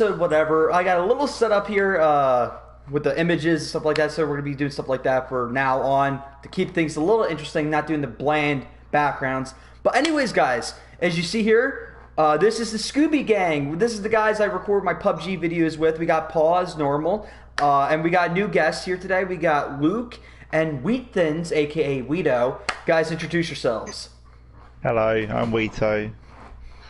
whatever. I got a little setup here with the images stuff like that. So we're gonna be doing stuff like that for now on to keep things a little interesting, not doing the bland backgrounds. But anyways, guys, as you see here, this is the Scooby Gang. This is the guys I record my PUBG videos with. We got Paul as normal, and we got new guests here today. We got Luke and Wheatthins, aka Weedo. Guys, introduce yourselves. Hello, I'm Weeto.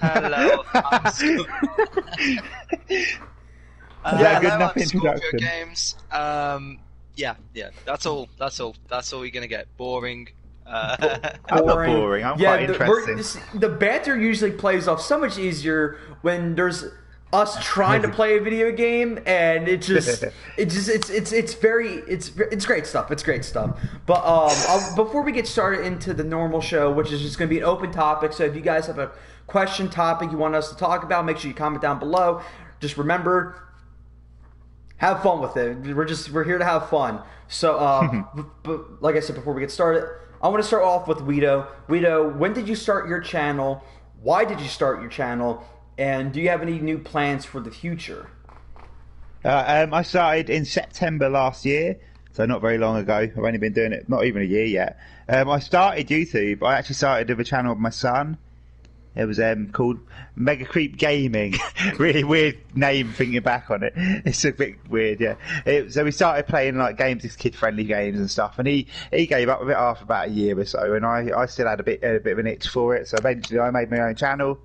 Hello, I'm Scooby. Good enough I'm introduction? Games. Yeah, that's all you're gonna get. Boring. I'm not boring. I'm quite interesting. The banter usually plays off so much easier when there's us trying to play a video game, and it's great stuff. It's great stuff. But before we get started into the normal show, which is just going to be an open topic, so if you guys have a question, topic you want us to talk about, make sure you comment down below. Just remember, have fun with it. We're here to have fun. So, but like I said before we get started, I want to start off with Weedo. Weedo, when did you start your channel? Why did you start your channel? And do you have any new plans for the future? I started in September last year, so not very long ago. I've only been doing it not even a year yet. I started YouTube. I actually started with a channel with my son. It was called Mega Creep Gaming. Really weird name thinking back on it. It's a bit weird, yeah. So we started playing like games, kid-friendly games and stuff, and he gave up with it after about a year or so, and I still had a bit of an itch for it. So eventually I made my own channel.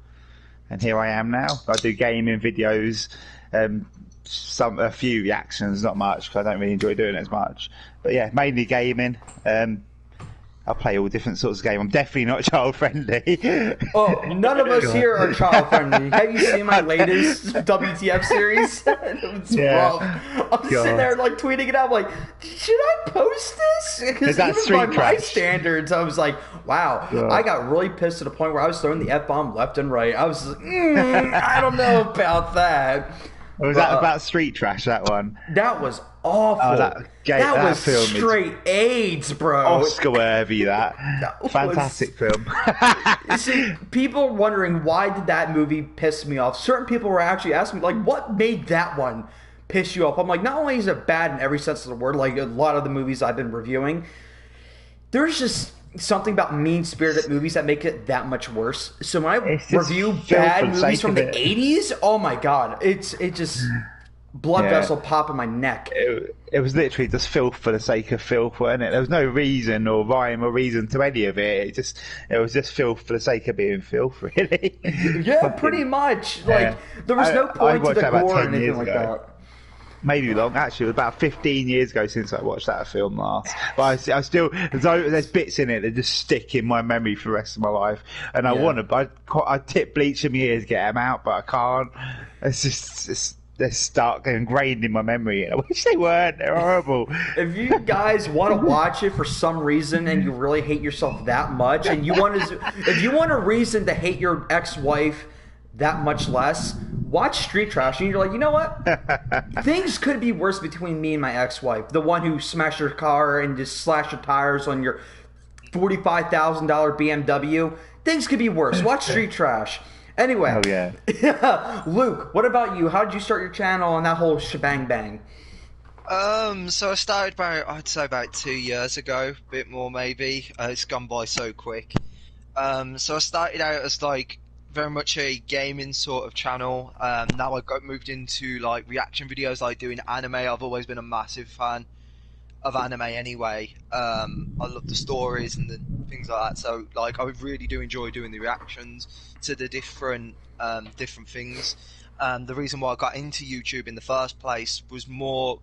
And here I am now. I do gaming videos, a few reactions, not much, because I don't really enjoy doing it as much. But yeah, mainly gaming. I play all different sorts of games. I'm definitely not child friendly. Oh, none of us here are child friendly. Have you seen my latest WTF series? It's rough. I'm sitting there like tweeting it out, like, should I post this? Because even by my standards, I was like, wow. God. I got really pissed to the point where I was throwing the F-bomb left and right. I was like, I don't know about that. Was that about street trash, that one? That was awful. Oh, that was straight AIDS, bro. Oscar-worthy, that. Fantastic film. See, people are wondering, why did that movie piss me off? Certain people were actually asking me, like, what made that one piss you off? I'm like, not only is it bad in every sense of the word, like a lot of the movies I've been reviewing, there's just something about mean-spirited movies that make it that much worse. So when I review bad movies from the 80s, oh my god, it just blood vessel pop in my neck. It was literally just filth for the sake of filth, wasn't it? There was no reason or rhyme or reason to any of it. It was just filth for the sake of being filth, really. Yeah, pretty much. Like there was no point to the gore or anything like that. Maybe long. Actually, it was about 15 years ago since I watched that film last. But I still, there's bits in it that just stick in my memory for the rest of my life. And I tip bleach in my ears to get them out, but I can't. They're stuck and ingrained in my memory. I wish they weren't. They're horrible. If you guys want to watch it for some reason and you really hate yourself that much, and if you want a reason to hate your ex-wife that much less, watch Street Trash, and you're like, you know what? Things could be worse between me and my ex-wife. The one who smashed your car and just slashed your tires on your $45,000 BMW. Things could be worse. Watch Street Trash. Anyway. Oh, yeah. Luke, what about you? How did you start your channel and that whole shebang bang? So I started I'd say about 2 years ago, a bit more maybe. It's gone by so quick. So I started out as like very much a gaming sort of channel. Now I moved into like reaction videos, like doing anime. I've always been a massive fan of anime anyway. I love the stories and the things like that. So like I really do enjoy doing the reactions to the different things. The reason why I got into YouTube in the first place was more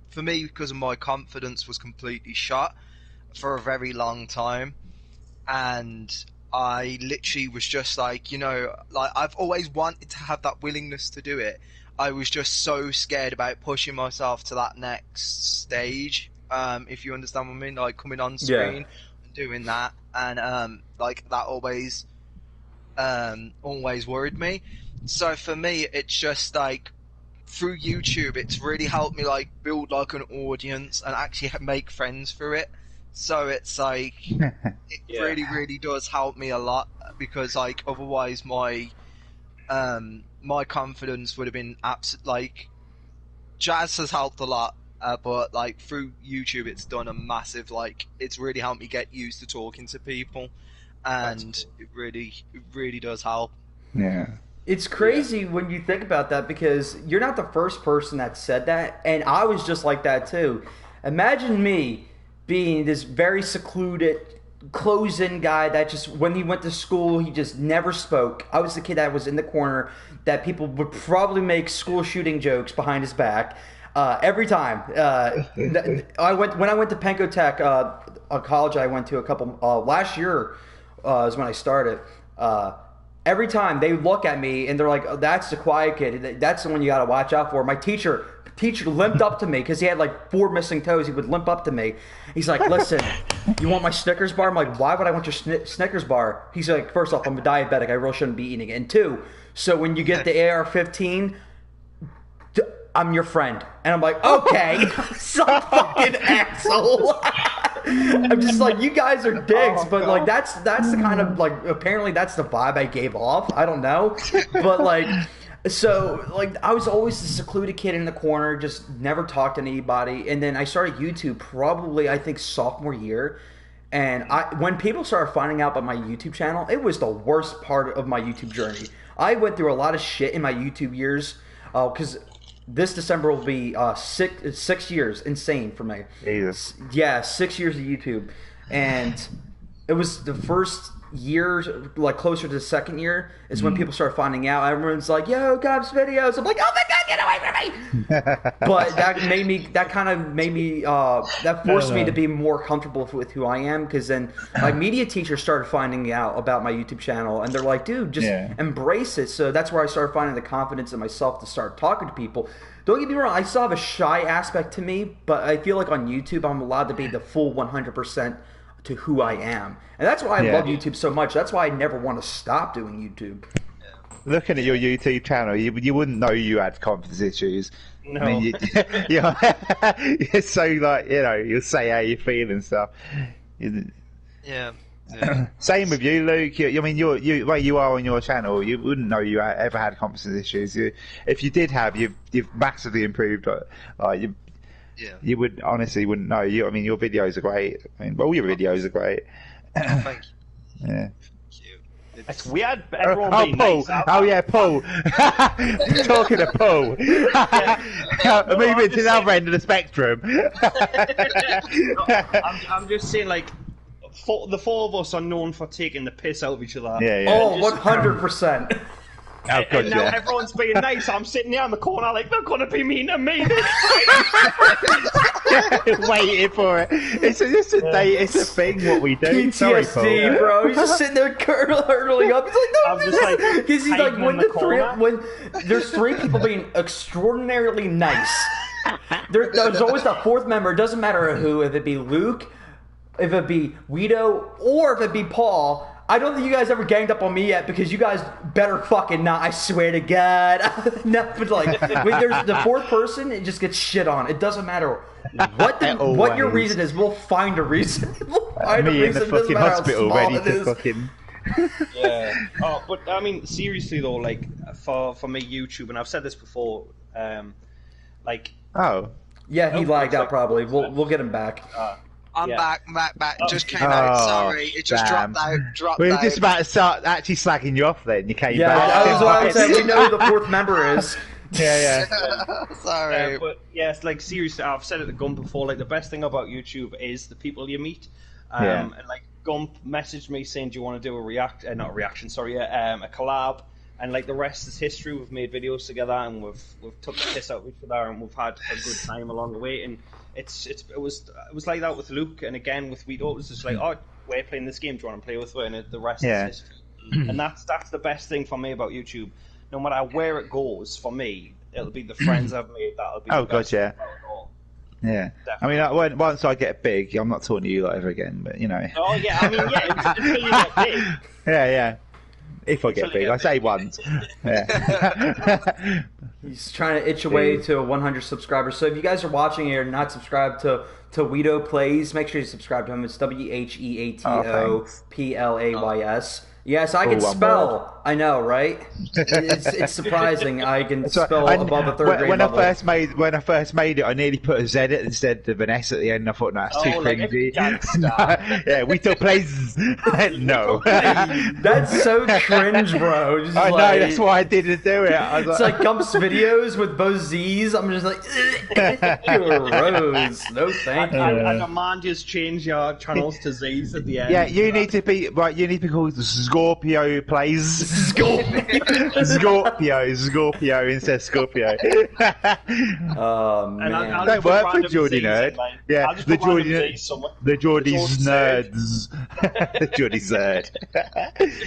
for me because of my confidence was completely shot for a very long time, and I literally was just like, like I've always wanted to have that willingness to do it. I was just so scared about pushing myself to that next stage, if you understand what I mean, like coming on screen and doing that, and like that always worried me. So for me, it's just like through YouTube, it's really helped me like build like an audience and actually make friends through it. So it's like really, really does help me a lot, because like otherwise my my confidence would have been like jazz has helped a lot, but like through YouTube, it's done a massive it's really helped me get used to talking to people, and it really does help. Yeah. It's crazy when you think about that, because you're not the first person that said that, and I was just like that too. Imagine me being this very secluded, closed-in guy that just, when he went to school, he just never spoke. I was the kid that was in the corner that people would probably make school shooting jokes behind his back every time. When I went to Penco Tech, a college I went to last year is when I started. Every time they look at me and they're like, oh, that's the quiet kid. That's the one you got to watch out for. My teacher limped up to me because he had like 4 missing toes. He would limp up to me. He's like, listen, you want my Snickers bar? I'm like, why would I want your Snickers bar? He's like, first off, I'm a diabetic. I really shouldn't be eating it. And 2, so when you get the AR-15, I'm your friend. And I'm like, okay, some fucking asshole. I'm just like, you guys are dicks, but like that's the kind of like, apparently that's the vibe I gave off. I don't know, but like, so like I was always the secluded kid in the corner, just never talked to anybody. And then I started YouTube probably I think sophomore year, and when people started finding out about my YouTube channel, it was the worst part of my YouTube journey. I went through a lot of shit in my YouTube years, because this December will be 6 years. Insane for me. Jesus. Yeah, 6 years of YouTube. And it was the first year, like closer to the second year, is when people started finding out. Everyone's like, yo, Gumps videos. I'm like, oh my God, get away from me. But that forced me to be more comfortable with who I am, because then my media teacher started finding out about my YouTube channel, and they're like, dude, just embrace it. So that's where I started finding the confidence in myself to start talking to people. Don't get me wrong, I still have a shy aspect to me, but I feel like on YouTube I'm allowed to be the full 100% to who I am. And that's why I love YouTube so much. That's why I never want to stop doing YouTube. Looking at your YouTube channel, you wouldn't know you had confidence issues. No. I mean, you're so like, you'll say how you feel and stuff. Yeah. Same with you, Luke. I mean, you where you are on your channel, you wouldn't know you ever had confidence issues. If you did have, you've massively improved. You would honestly wouldn't know. I mean, your videos are great. I mean, all your videos are great. Oh, thank you. Yeah. It's weird. Everyone being Paul. Nice. Oh yeah, Paul. Talking to Paul. Moving to the other end of the spectrum. I'm just saying, like, the 4 of us are known for taking the piss out of each other. Yeah. Oh, 100%. Oh, and now everyone's being nice. I'm sitting there in the corner like, they're going to be mean to me. Waiting for it. It's a thing what we do. PTSD, Sorry, Paul. bro. He's just sitting there hurtling up. He's like, no, I'm just like, because he's like, hiding when there's 3 people being extraordinarily nice, there's always that 4th member. It doesn't matter who, if it be Luke, if it be Guido, or if it be Paul. I don't think you guys ever ganged up on me yet, because you guys better fucking not. I swear to God. No, but like, when there's the 4th person, it just gets shit on. It doesn't matter what your reason is. We'll find a reason. We'll find a Me in reason. the fucking hospital ready to fucking. Yeah. Oh, but I mean, seriously though, like for me, YouTube, and I've said this before, like. Oh. Yeah, he lagged out probably. We'll get him back. I'm back. Just came out. Sorry, it just damn. dropped out. We were just about to start actually slagging you off then. You came Yeah, back. that was what I was saying. We know who the 4th member is. Yeah. Sorry. But yes, like seriously, I've said it to Gump before. Like the best thing about YouTube is the people you meet. And like Gump messaged me saying, "Do you want to do a collab?" And like the rest is history. We've made videos together, and we've took the piss out of each other, and we've had a good time along the way. And it was like that with Luke, and again with Guido. It was just like, oh, we're playing this game. Do you want to play with it? And the rest is history. And that's the best thing for me about YouTube. No matter where it goes, for me, it'll be the friends I've made. That'll be the best yeah. part of it all. Yeah. Definitely. I mean, once I get big, I'm not talking to you like ever again, but Oh yeah, I mean, yeah, until you get big. Yeah. If I get big, I say once. Yeah. He's trying to itch away to 100 subscribers. So if you guys are watching here and not subscribed to Weedo Plays, make sure you subscribe to him. It's WHEATO PLAYS. Yes, I can All one spell. I know, right? It's surprising I can So spell above a third grade when level. I first made it, I nearly put a Z instead of an S at the end. I thought, no, that's too like cringy. gangster. Yeah, we took places. No. That's so cringe, bro. Just I know, like, that's why I didn't do it. I was it's like Gump's videos with both Z's. I'm just like, gross. No thank you. I demand you change your channels to Z's at the end. yeah, you need to be called Scorpio Plays. Scorpio instead of Scorpio. Oh And man. I'll Don't just put work for random Geordie Z's Nerd. in mine. Yeah, I'll just the put random Geordie, Z's somewhere. the Geordie's Geordie's Nerd. Nerds. The Geordie's Nerd.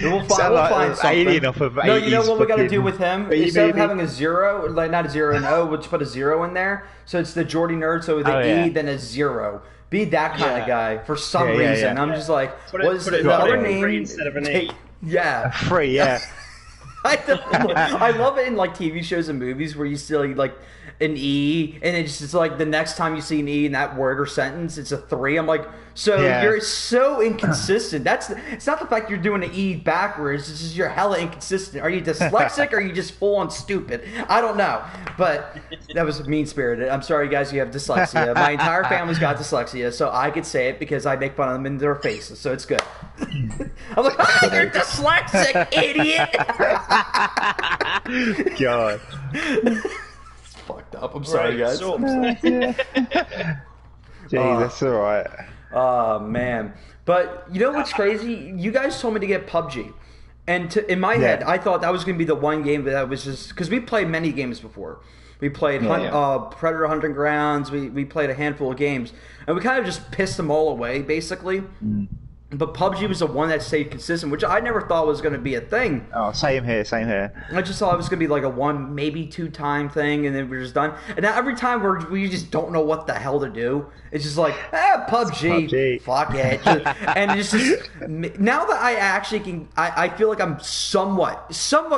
We'll Sound like find an something. alien off of No, you know 80s what we got to fucking do with him? B Instead of movie? having a zero, like not a zero and O, we'll just put a zero in there. So it's the Geordie Nerd. So with the Oh, yeah. E, then a zero. Be that kind of Yeah. guy for some Yeah, yeah, reason. yeah. I'm just like, Put what it, is put it the other in name? free instead of an E. Yeah. Free, yeah. I love it in like TV shows and movies where you see like an E and it's like the next time you see an E in that word or sentence, it's a 3. I'm like, so Yeah. you're so inconsistent. It's not the fact you're doing an E backwards. It's just you're hella inconsistent. Are you dyslexic or are you just full on stupid? I don't know, but that was mean spirited. I'm sorry, guys. You have dyslexia. My entire family's got dyslexia, so I could say it because I make fun of them in their faces. So it's good. I'm like, ah, you're dyslexic, idiot. God. It's fucked up. I'm sorry, Right, guys. so- Gee, that's alright. Oh man! But you know what's crazy? You guys told me to get PUBG, and in my head, I thought that was going to be the one game that was just because we played many games before. We played Predator Hunting Grounds. We played a handful of games, and we kind of just pissed them all away, basically. But PUBG was the one that stayed consistent, which I never thought was going to be a thing. Oh, same here, same here. I just thought it was going to be like a 1, maybe 2 time thing, and then we're just done. And now every time we just don't know what the hell to do. It's just like, PUBG, fuck it. And it's just, now that I actually can, I feel like I'm somewhat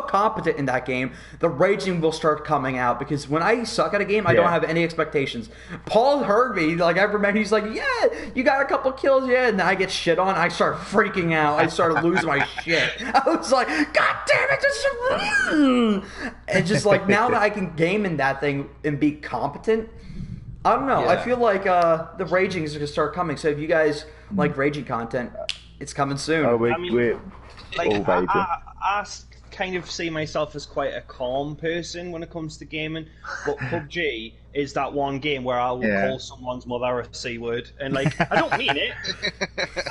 competent in that game, the raging will start coming out, because when I suck at a game, I don't have any expectations. Paul heard me, like I remember, he's like, yeah, you got a couple kills, yeah, and then I get shit on, I start freaking out, I started losing my shit. I was like, God damn it, this is... And just like, now that I can game in that thing and be competent, I don't know. Yeah. I feel like the raging is going to start coming. So if you guys like raging content, it's coming soon. Oh, we're Like, all baby. I kind of see myself as quite a calm person when it comes to gaming, but PUBG is that one game where I will call someone's mother a C word, and like, I don't mean it.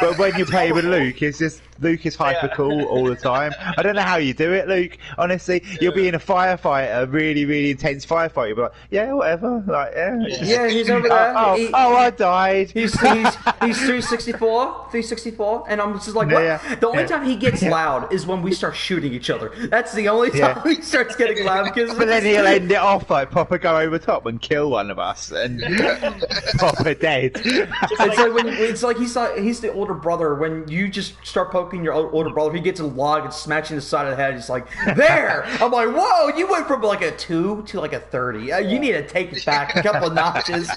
But when you play with Luke, it's just Luke is hyper cool all the time. I don't know how you do it, Luke. Honestly, you'll be in a firefight, a really, really intense firefight. You'll be like, yeah, whatever. Like, Yeah, he's over there. I died. He's 364, and I'm just like, what? The only time he gets loud is when we start shooting each other. That's the only time he starts getting loud. Because But then he'll end it off like Papa go over top and kill one of us, and Papa dead. It's like he's the older brother. When you just start poking your older brother, he gets a log and smacks you in the side of the head. He's like, there. I'm like, whoa, you went from like a 2 to like a 30. You need to take it back a couple of notches.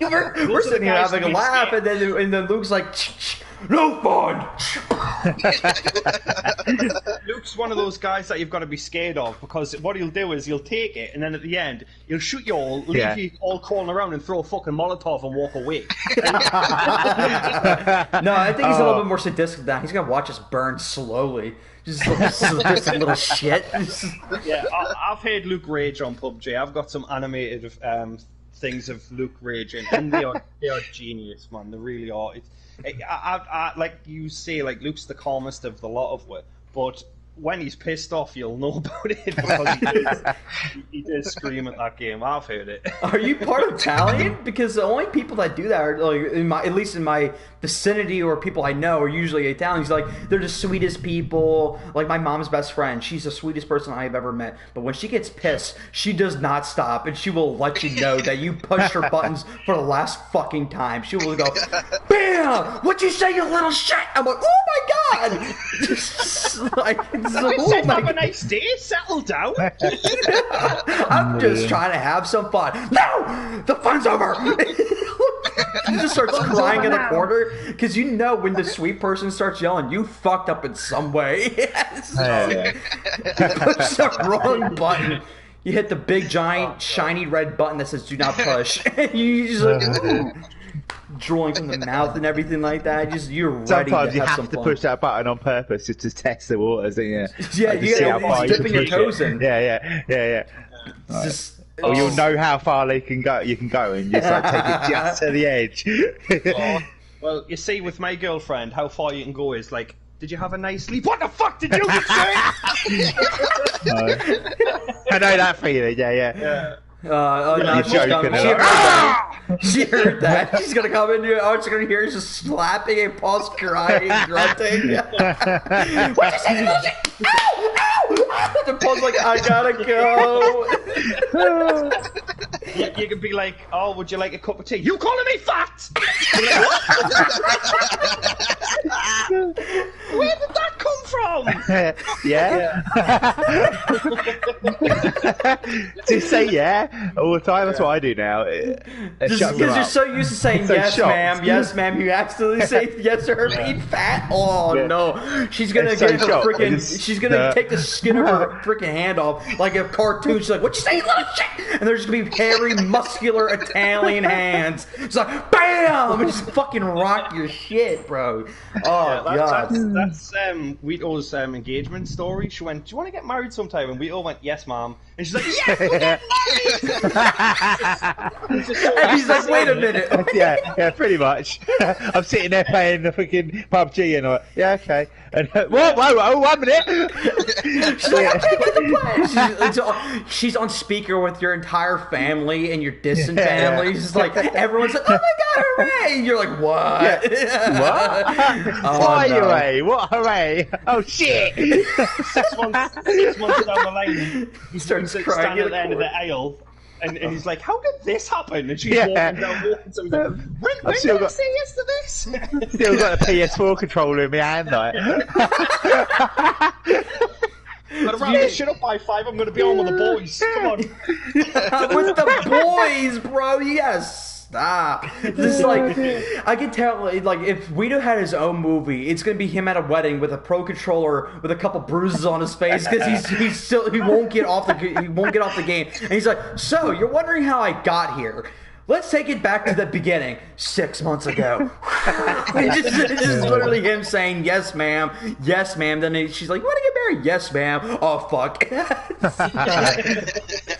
we're sitting here having a laugh, and then Luke's like, no fun. Luke's one of those guys that you've got to be scared of, because what he'll do is he'll take it, and then at the end he'll shoot you all, leave you all crawling around, and throw a fucking Molotov and walk away. No, I think he's a little bit more sadistic than that. He's gonna watch us burn slowly. Just a little shit. Yeah, I've heard Luke rage on PUBG. I've got some animated things of Luke raging, and they are genius, man. They really are. I like you say, like, Luke's the calmest of the lot of it, but when he's pissed off, you'll know about it, because he did scream at that game. I've heard it. Are you part of Italian? Because the only people that do that are, like, at least in my vicinity, or people I know, are usually Italians. Like, they're the sweetest people. Like, my mom's best friend, she's the sweetest person I have ever met. But when she gets pissed, she does not stop, and she will let you know that you pushed her buttons for the last fucking time. She will go, BAM! What'd you say, you little shit? I'm like, oh my god! Have a nice day, settle down. I'm just trying to have some fun. No! The fun's over! He just starts crying in the corner because you know when the sweet person starts yelling, you fucked up in some way. You push the wrong button. You hit the big, giant, shiny red button that says "Do not push." You just like drooling from the mouth and everything like that. You're ready. Sometimes you have some to fun. push that button on purpose just to test the waters, don't you? Yeah, Like, to you see how gotta far you dipping can your push toes it. in. Yeah. It's just, Or you'll know how far you can go, and just like take it just to the edge. Well, you see, with my girlfriend, how far you can go is like, did you have a nice sleep? What the fuck did you just say? I know that feeling. Yeah. no, You're she's joking, she heard that. She's gonna come into it. All she's gonna hear is just slapping and Paul's crying, grunting. What you say? Ow! Ow! And Paul's like, I gotta go. You could be like, oh, would you like a cup of tea? You calling me fat? Where did that come from? Yeah. Just say yeah all the time. That's what I do now. Just because you're so used to saying So yes, shocked. ma'am, yes, ma'am, you accidentally say yes to her being fat. Oh no, she's gonna It's get so her shocked. freaking. It's- She's gonna take the skin of her freaking hand off like a cartoon. She's like, "What you say, you little shit?" And there's gonna be hairy, muscular Italian hands. It's like, bam, and just fucking rock your shit, bro. Oh god. That's Wheato's engagement story. She went, "Do you want to get married sometime?" And Wheato went, "Yes, mom." And she's like, "Yes, we'll get married." And he's like, "Wait a minute." yeah, pretty much. I'm sitting there playing the fucking PUBG and I'm like, yeah, okay. And whoa, 1 minute. She's like, I can't get the play. She's on speaker with your entire family and your distant family. She's like, everyone's like, "Oh my god, hooray!" And you're like, "What? What? Oh, Why no. hooray? What hooray? Oh shit! 6 months down the line, he Starts starts crying standing in at the end of corner. the aisle. And he's like, "How did this happen?" And she's Yeah. walking down, so he's like, "When still did I got- say yes to this?" Still got a PS4 controller in my hand, like. Gotta wrap this shit up by 5. I'm gonna be on with the boys. Come on. With the boys, bro. Yes. Stop. This is like, I can tell, like, if Guido had his own movie, it's gonna be him at a wedding with a pro controller with a couple bruises on his face because he won't get off the game, and he's like, "So you're wondering how I got here? Let's take it back to the beginning, 6 months ago." It's just literally him saying, "Yes, ma'am. Yes, ma'am." Then she's like, "You want to get married?" "Yes, ma'am." "Oh, fuck."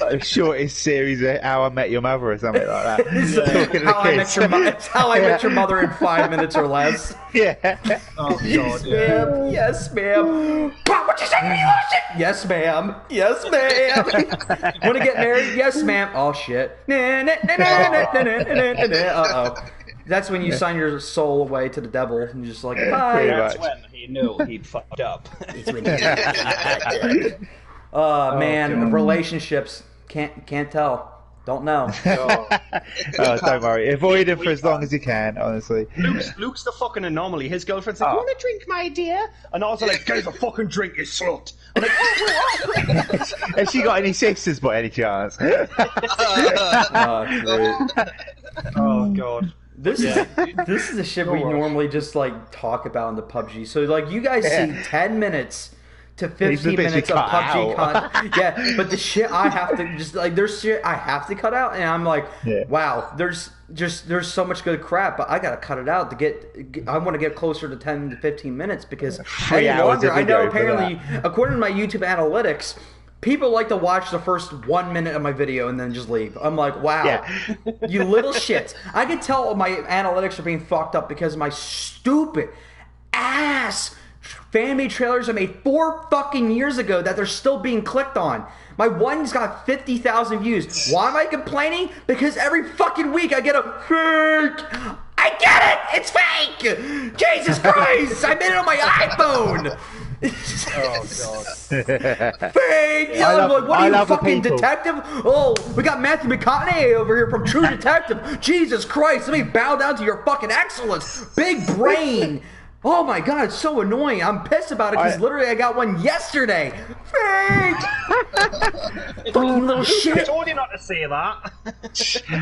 The shortest series of How I Met Your Mother or something like that. It's Talking to how I the met kids. your it's how I met your mother in 5 minutes or less. Yeah. Oh Yes, ma'am. Yes, ma'am. What you say to me, little shit? Yes, ma'am. Yes, ma'am. Want to get married? Yes, ma'am. Oh shit. Uh-oh. That's when you sign your soul away to the devil and you're just like, Pretty bye. much. That's when he knew he'd fucked up. Man, relationships can't tell. Don't know. Oh, don't worry. Avoid it for as long as you can, honestly. Luke's the fucking anomaly. His girlfriend's like, "You want a drink, my dear?" And I was like, "Get us a fucking drink, you slut." I'm like, Has she got any sisters by any chance? Great. "Oh god." This is the shit we normally just like talk about in the PUBG. So like you guys see 10 minutes to 15 bits minutes we of cut PUBG out. content. Yeah, but the shit I have to just like there's shit I have to cut out, and I'm like, wow, there's so much good crap, but I gotta cut it out to get. I want to get closer to 10 to 15 minutes because 3 any hours longer, of I know video for apparently according to my YouTube analytics, people like to watch the first 1 minute of my video and then just leave. I'm like, wow, you little shit. I can tell my analytics are being fucked up because of my stupid ass fan-made trailers I made 4 fucking years ago that they're still being clicked on. My one's got 50,000 views. Why am I complaining? Because every fucking week I get a fake. I get it! It's fake! Jesus Christ! I made it on my iPhone! Fake! I Yeah, love- like, what I are you, love the fucking people. detective? Oh, we got Matthew McConaughey over here from True Detective. Jesus Christ, let me bow down to your fucking excellence. Big brain. Oh my god, it's so annoying. I'm pissed about it because literally I got one yesterday. Fake! Fucking little I shit. told you not to say that.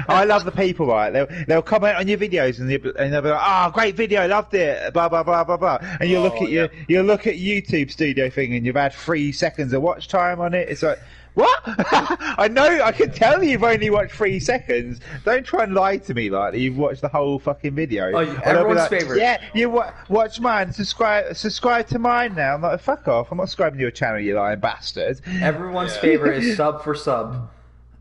I love the people, right? They'll comment on your videos and they'll be like, "Oh, great video, loved it." Blah blah blah blah blah. And you'll look at you'll look at YouTube studio thing and you've had 3 seconds of watch time on it. It's like, what? I know, I can tell you've only watched 3 seconds. Don't try and lie to me like that. You've watched the whole fucking video. Oh, everyone's favorite. Yeah, you watch mine. Subscribe to mine now. I'm like, fuck off. I'm not subscribing to your channel, you lying bastard. Everyone's favorite is sub for sub.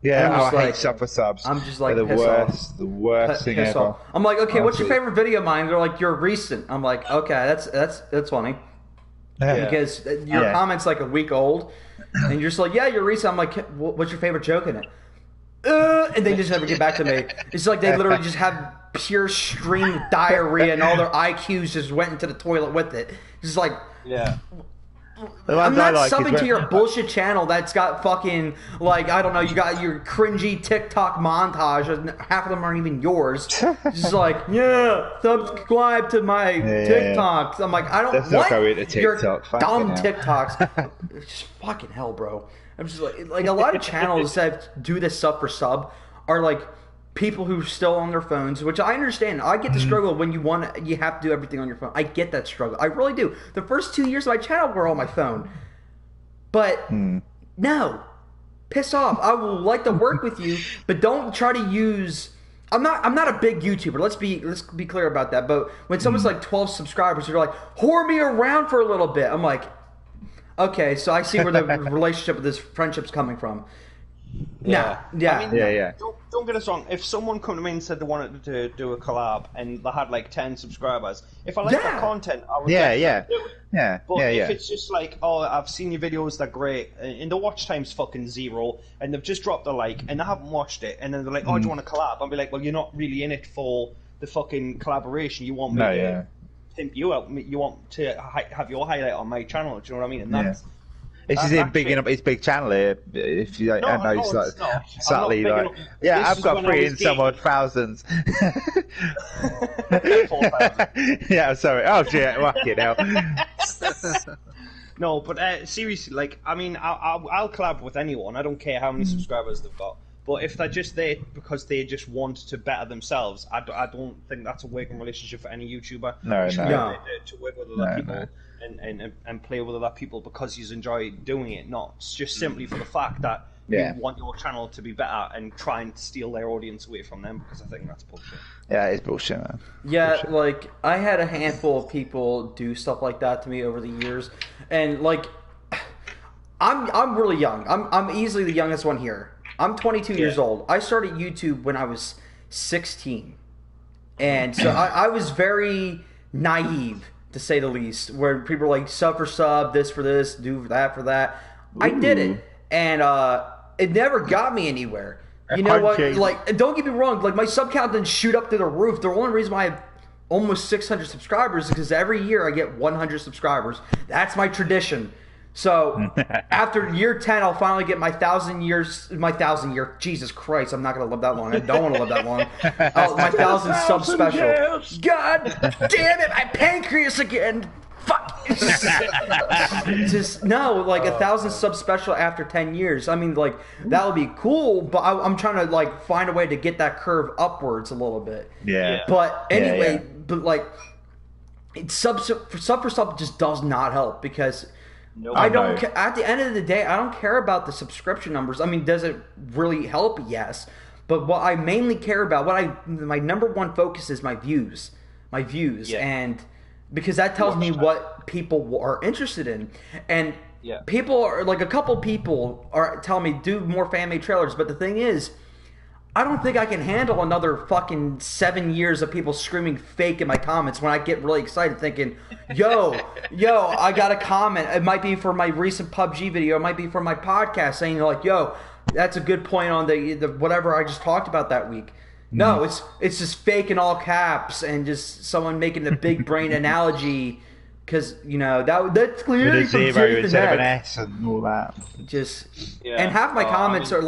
Yeah, I hate sub for subs. I'm just like, They're piss off. the worst thing ever. Off. I'm like, okay, what's your Honestly. favorite video of mine? They're like, you're recent. I'm like, okay, that's funny. Because your comment's like a week old, and you're just like, yeah, you're recent. I'm like, what's your favorite joke in it? And they just never get back to me. It's like they literally just have pure stream of diarrhea, and all their IQs just went into the toilet with it. Just like, I'm not subbing to your bullshit channel that's got fucking, like, I don't know, you got your cringy TikTok montage, and half of them aren't even yours. Just like, yeah, subscribe to my TikToks. I'm like, I don't Let's not go into your TikTok. dumb Fucking TikToks. It's just fucking hell, bro. I'm just like a lot of channels that do this sub for sub are like people who are still on their phones, which I understand. I get the struggle when you have to do everything on your phone. I get that struggle. I really do. The first 2 years of my channel were on my phone. But no. Piss off. I will like to work with you, but don't try to use I'm not a big YouTuber. Let's be clear about that. But when someone's like 12 subscribers, they're like, whore me around for a little bit. I'm like, okay, so I see where the relationship with this friendship's coming from. Yeah. I mean, Don't get us wrong. If someone come to me and said they wanted to do a collab and they had like 10 subscribers, if I like their content, I would do it. But if it's just like, oh, I've seen your videos, they're great, and the watch time's fucking 0, and they've just dropped a like, and they haven't watched it, and then they're like, oh, do you want to collab? I'll be like, well, you're not really in it for the fucking collaboration. You want me to pimp you out. You want to have your highlight on my channel. Do you know what I mean? And that's... This is him bigging up his big channel here. If you don't know, it's like subtly like, yeah, I've got 3 and some odd thousands. Yeah, I'm sorry. Oh shit, fucking hell. No, but seriously, like, I mean, I'll collab with anyone. I don't care how many subscribers they've got. But if they're just there because they just want to better themselves, I don't think that's a working relationship for any YouTuber. No. To work with other people. And play with other people because you enjoy doing it, not just simply for the fact that you want your channel to be better and try and steal their audience away from them, because I think that's bullshit. Yeah, it's bullshit, man. Yeah, bullshit. Like, I had a handful of people do stuff like that to me over the years, and like, I'm really young. I'm easily the youngest one here. I'm 22 years old. I started YouTube when I was 16, and so I was very naive, to say the least, where people are like, sub for sub, this for this, do that for that. I did it, and it never got me anywhere. You know what? Like, don't get me wrong, like, my sub count didn't shoot up to the roof. The only reason why I have almost 600 subscribers is because every year I get 100 subscribers. That's my tradition. So after year 10, I'll finally get my 1,000 year. Jesus Christ, I'm not gonna live that long. I don't want to live that long. My 1,000 sub special. Years. God damn it, my pancreas again. Fuck. Just no, like 1,000 sub special after 10 years. I mean, like, that would be cool, but I'm trying to like find a way to get that curve upwards a little bit. Yeah. But anyway, but like, sub for sub just does not help, because. Nope. I don't. At the end of the day, I don't care about the subscription numbers. I mean, does it really help? Yes, but what I mainly care about, my number one focus is my views, and because that tells me what people are interested in, and people are like, a couple people are telling me do more fan-made trailers, but the thing is, I don't think I can handle another fucking 7 years of people screaming fake in my comments when I get really excited thinking, yo, I got a comment. It might be for my recent PUBG video. It might be for my podcast saying like, yo, that's a good point on the whatever I just talked about that week. No, it's just fake in all caps and just someone making the big brain analogy. Because, you know, that's clearly from zero instead of an Heck. S and all that. Just and half my comments are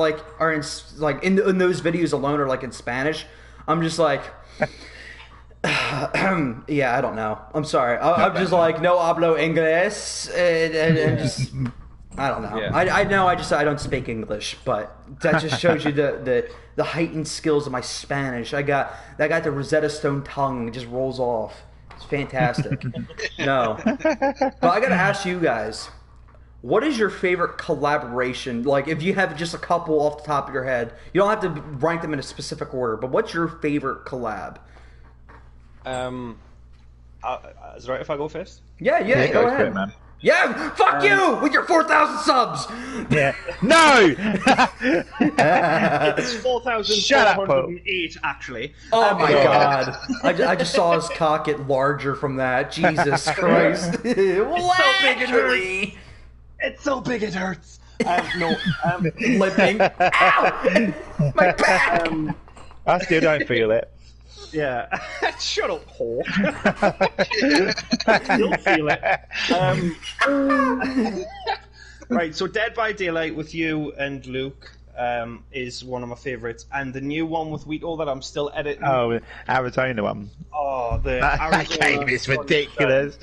in those videos alone are like in Spanish. I'm just like, Yeah, I don't know. I'm sorry. I'm just like no hablo inglés, and just I don't know. Yeah. I know. I don't speak English, but that just shows you the heightened skills of my Spanish. I got the Rosetta Stone tongue. It just rolls off. It's fantastic. No, but I gotta ask you guys. What is your favorite collaboration? Like, if you have just a couple off the top of your head, you don't have to rank them in a specific order. But what's your favorite collab? Is it right if I go first? Yeah, go for ahead, it, man. Yeah, fuck you with your 4,000 subs. Yeah. No. It's 4,408 actually. Oh my god! I just saw his cock get larger from that. Jesus Christ! It's so big it hurts. Limping. Ow! My back. I still don't feel it. Yeah. Shut up, whore. You'll feel it. Right, so Dead by Daylight with you and Luke is one of my favourites, and the new one with Wheato that I'm still editing. Oh, Arizona one. Oh, the That Arizona game is ridiculous.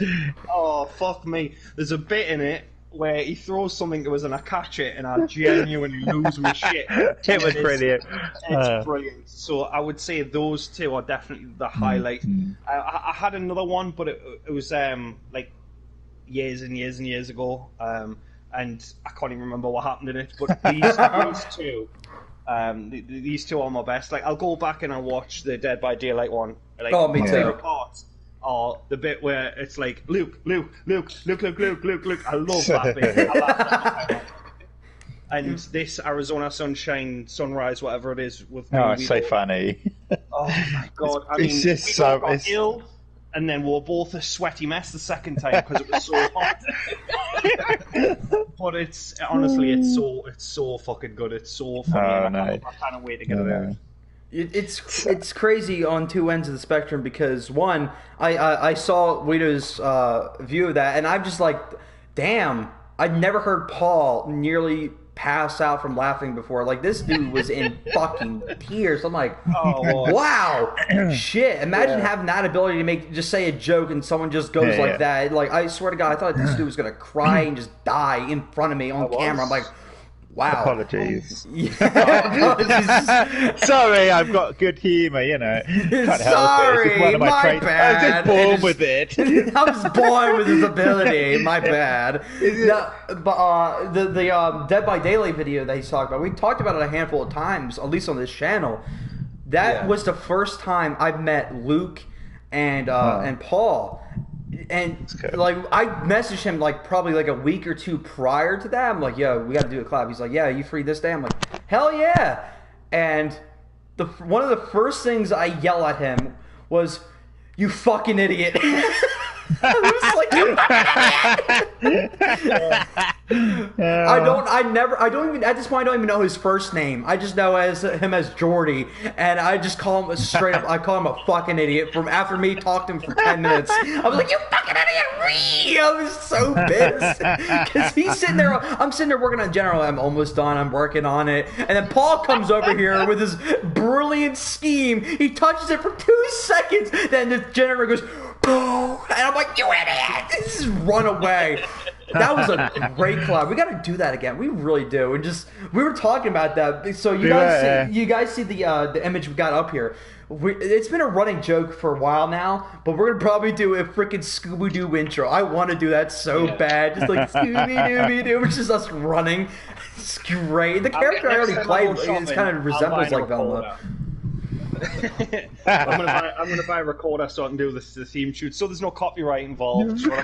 Oh, fuck me. There's a bit in it where he throws something to us and I catch it and I genuinely lose my shit. It was brilliant. It's brilliant. So I would say those two are definitely the highlight. I had another one, but it was like years and years and years ago, and I can't even remember what happened in it. But these two are my best. Like, I'll go back and I'll watch the Dead by Daylight one. Like, Oh, me my too. favorite parts are the bit where it's like Luke. I love that bit. I laugh every time. And this Arizona Sunshine Sunrise, whatever it is, with me, Oh, it's so Wheato. funny. Oh my god! I It's mean, just we so- got it's- ill, and then we were both a sweaty mess the second time because it was so hot. But it's honestly, it's so fucking good. It's so funny. Oh, and no. I can't wait to get it out. It's crazy on two ends of the spectrum because one, I saw Guido's view of that, and I'm just like, damn, I'd never heard Paul nearly pass out from laughing before. Like, this dude was in fucking tears. I'm like, Oh, Lord. wow, shit. Imagine having that ability to just say a joke and someone just goes Yeah, like yeah. that. Like, I swear to God, I thought this dude was gonna cry and just die in front of me on camera. I'm like, wow. Apologies. Yeah. Sorry, I've got good humour, you know. Can't help it. Sorry, It's one of my traits. I bad. was just born with it. I was born with this ability. My bad. No, but the Dead by Daylight video that he's talking about, we talked about it a handful of times, at least on this channel. That was the first time I've met Luke and Paul. And good. like, I messaged him like probably like a week or two prior to that. I'm like, yo, we got to do a collab. He's like, yeah, you free this day? I'm like, hell yeah. And one of the first things I yell at him was, you fucking idiot. I was like, you fucking idiot. I don't even, at this point, I don't even know his first name. I just know him as Jordy, and I just call him straight up, I call him a fucking idiot from after me talked to him for 10 minutes. I was like, you fucking idiot. I was so pissed. Because he's sitting there, I'm sitting there working on General, I'm almost done, I'm working on it. And then Paul comes over here with his brilliant scheme. He touches it for 2 seconds, then the generator goes, go, and I'm like, you idiot! Just run away. That was a great collab. We got to do that again. We really do. And we were talking about that. So you guys see the image we got up here. It's been a running joke for a while now, but we're gonna probably do a freaking Scooby Doo intro. I want to do that so bad, just like Scooby Dooby Doo, which is us running. It's great. The character I already played is kind of resembles like Velma. I'm gonna buy a recorder so I can do the theme shoot. So there's no copyright involved. I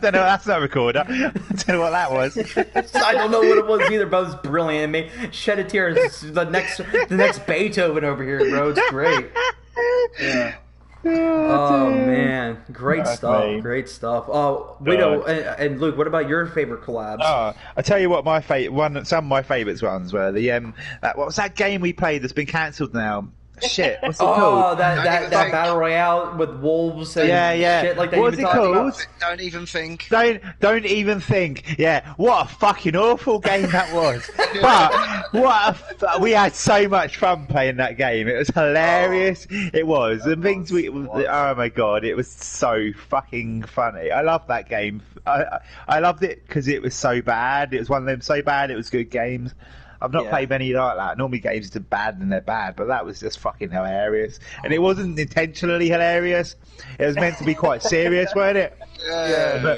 don't know. That's not a recorder. I don't know what that was. I don't know what it was either, but it was brilliant. It made shed a tear. It's the next Beethoven over here, bro. It's great. Yeah. Oh man, great stuff. me. Great stuff. Oh, Guido and Luke, what about your favorite collabs? Oh, I tell you what, some of my favourites ones were the what was that game we played that's been cancelled now? Shit, what's it Oh, called? that battle royale with wolves and shit like that. What's you've it been talking called? about? Don't even think. Don't even think. Yeah, what a fucking awful game that was. But We had so much fun playing that game. It was hilarious. It was. The things oh my god, it was so fucking funny. I love that game. I loved it because it was so bad. It was one of them so bad it was good games. I've not played many like that. Normally games are bad and they're bad, but that was just fucking hilarious. And it wasn't intentionally hilarious. It was meant to be quite serious, weren't it? Yeah.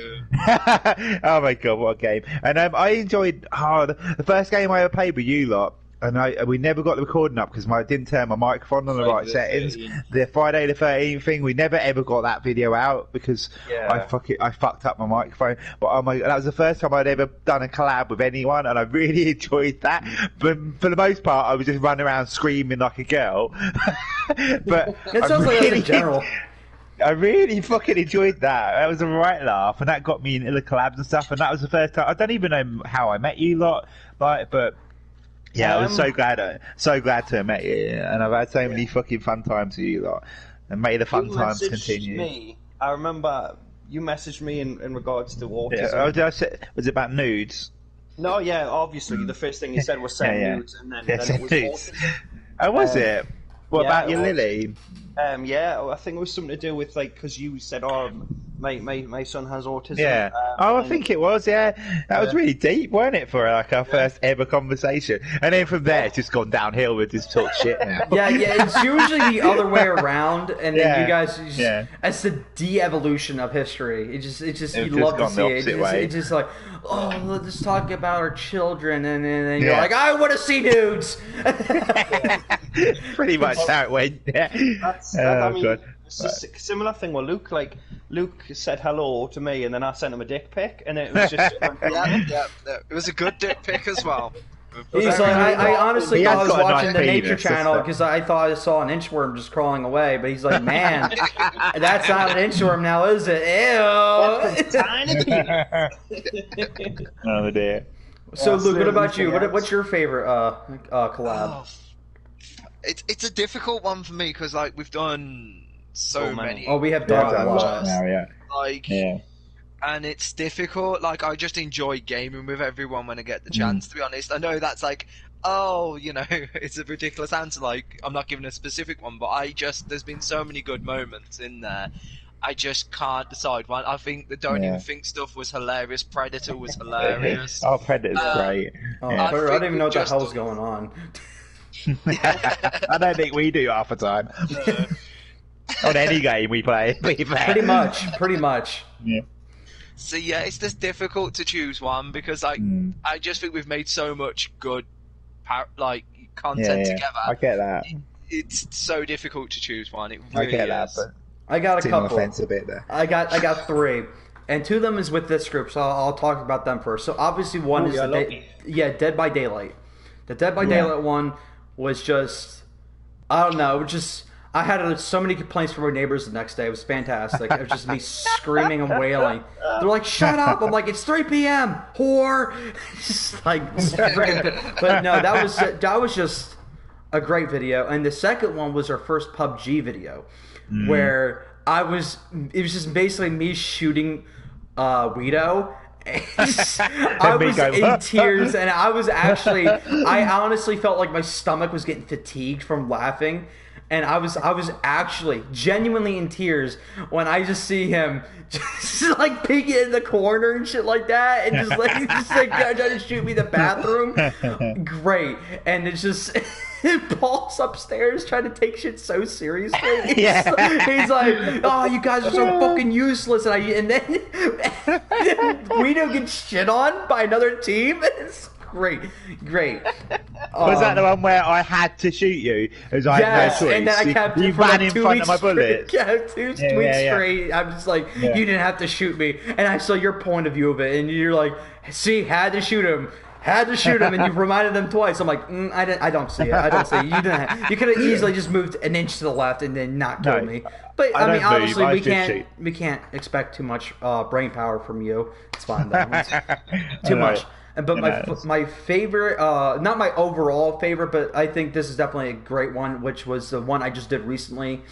Oh my god, what a game! And I enjoyed the first game I ever played with you lot. And we never got the recording up because I didn't turn my microphone on the right settings. The Friday the 13th thing, we never ever got that video out because I fucked up my microphone. But oh my, that was the first time I'd ever done a collab with anyone, and I really enjoyed that. But for the most part, I was just running around screaming like a girl. But it sounds like that in general. I really fucking enjoyed that. That was a right laugh, and that got me into the collabs and stuff. And that was the first time. I don't even know how I met you lot, but. Yeah, I was so glad to have met you, and I've had so many fucking fun times with you lot, and may the fun times continue. Me, I remember you messaged me in regards to autism. Yeah. Oh, did I say, was it about nudes? No, yeah, obviously the first thing you said was send nudes, and then it was nudes. autism. Oh, was it? What about your Lily? Yeah, I think it was something to do with because you said, "Oh, my son has autism." Yeah. I think it was. Yeah, that was really deep, wasn't it, for like our first ever conversation? And then from there, it's just gone downhill with just talk shit now. Yeah, it's usually the other way around, and then you guys, it's the de-evolution of history. It's just you love to see it. It's just like, oh, let's talk about our children, and then you're like, I want to see nudes. Pretty much how it went. Yeah. I mean, it's a similar thing with Luke. Like Luke said hello to me, and then I sent him a dick pic, and it was just it was a good dick pic as well. He's like, I honestly thought I was watching the Nature Channel because I thought I saw an inchworm just crawling away, but he's like, man, that's not an inchworm now, is it? Ew. Oh dear. So Luke, what about you? What's your favorite collab? It's a difficult one for me because like we've done so many. Oh, we have done a lot now, yeah. And it's difficult. Like I just enjoy gaming with everyone when I get the chance. To be honest, I know that's like, it's a ridiculous answer. Like I'm not giving a specific one, but there's been so many good moments in there. I just can't decide one. I think the Don't Even Think stuff was hilarious. Predator was hilarious. Oh, Predator's great. Oh, I don't even know what the hell's going on. I don't think we do half the time. On any game we play. Pretty much. Yeah. So yeah, it's just difficult to choose one because I just think we've made so much good content together. I get that. It's so difficult to choose one. It really I get that, is. but I got a couple. Offense a bit there. I got three, and two of them is with this group, so I'll talk about them first. So obviously one is Dead by Daylight. The Dead by Daylight one was just, I don't know, I had so many complaints from our neighbors the next day. It was fantastic. It was just me screaming and wailing. They're like, shut up. I'm like, it's 3 p.m., whore. Just like, but no, that was just a great video. And the second one was our first PUBG video, where it was just basically me shooting Guido. I was in tears, and I honestly felt like my stomach was getting fatigued from laughing, and I was actually genuinely in tears when I just see him just like peeking in the corner and shit like that, and just like trying to shoot me in the bathroom. Great. And it's just Paul's upstairs trying to take shit so seriously. He's like, oh, you guys are so fucking useless. And then Guido gets shit on by another team. It's great. Was that the one where I had to shoot you? As I had no choice. And then I kept you ran in front of my bullets. Yeah, 2 weeks straight. I'm just like, you didn't have to shoot me. And I saw your point of view of it, and you're like, see, had to shoot him, and you reminded them twice. I'm like, I don't see it. You didn't. You could have easily just moved an inch to the left and then not killed me. But I mean, obviously, we can't expect too much brain power from you. It's fine though. Too much. But my favorite, not my overall favorite, but I think this is definitely a great one, which was the one I just did recently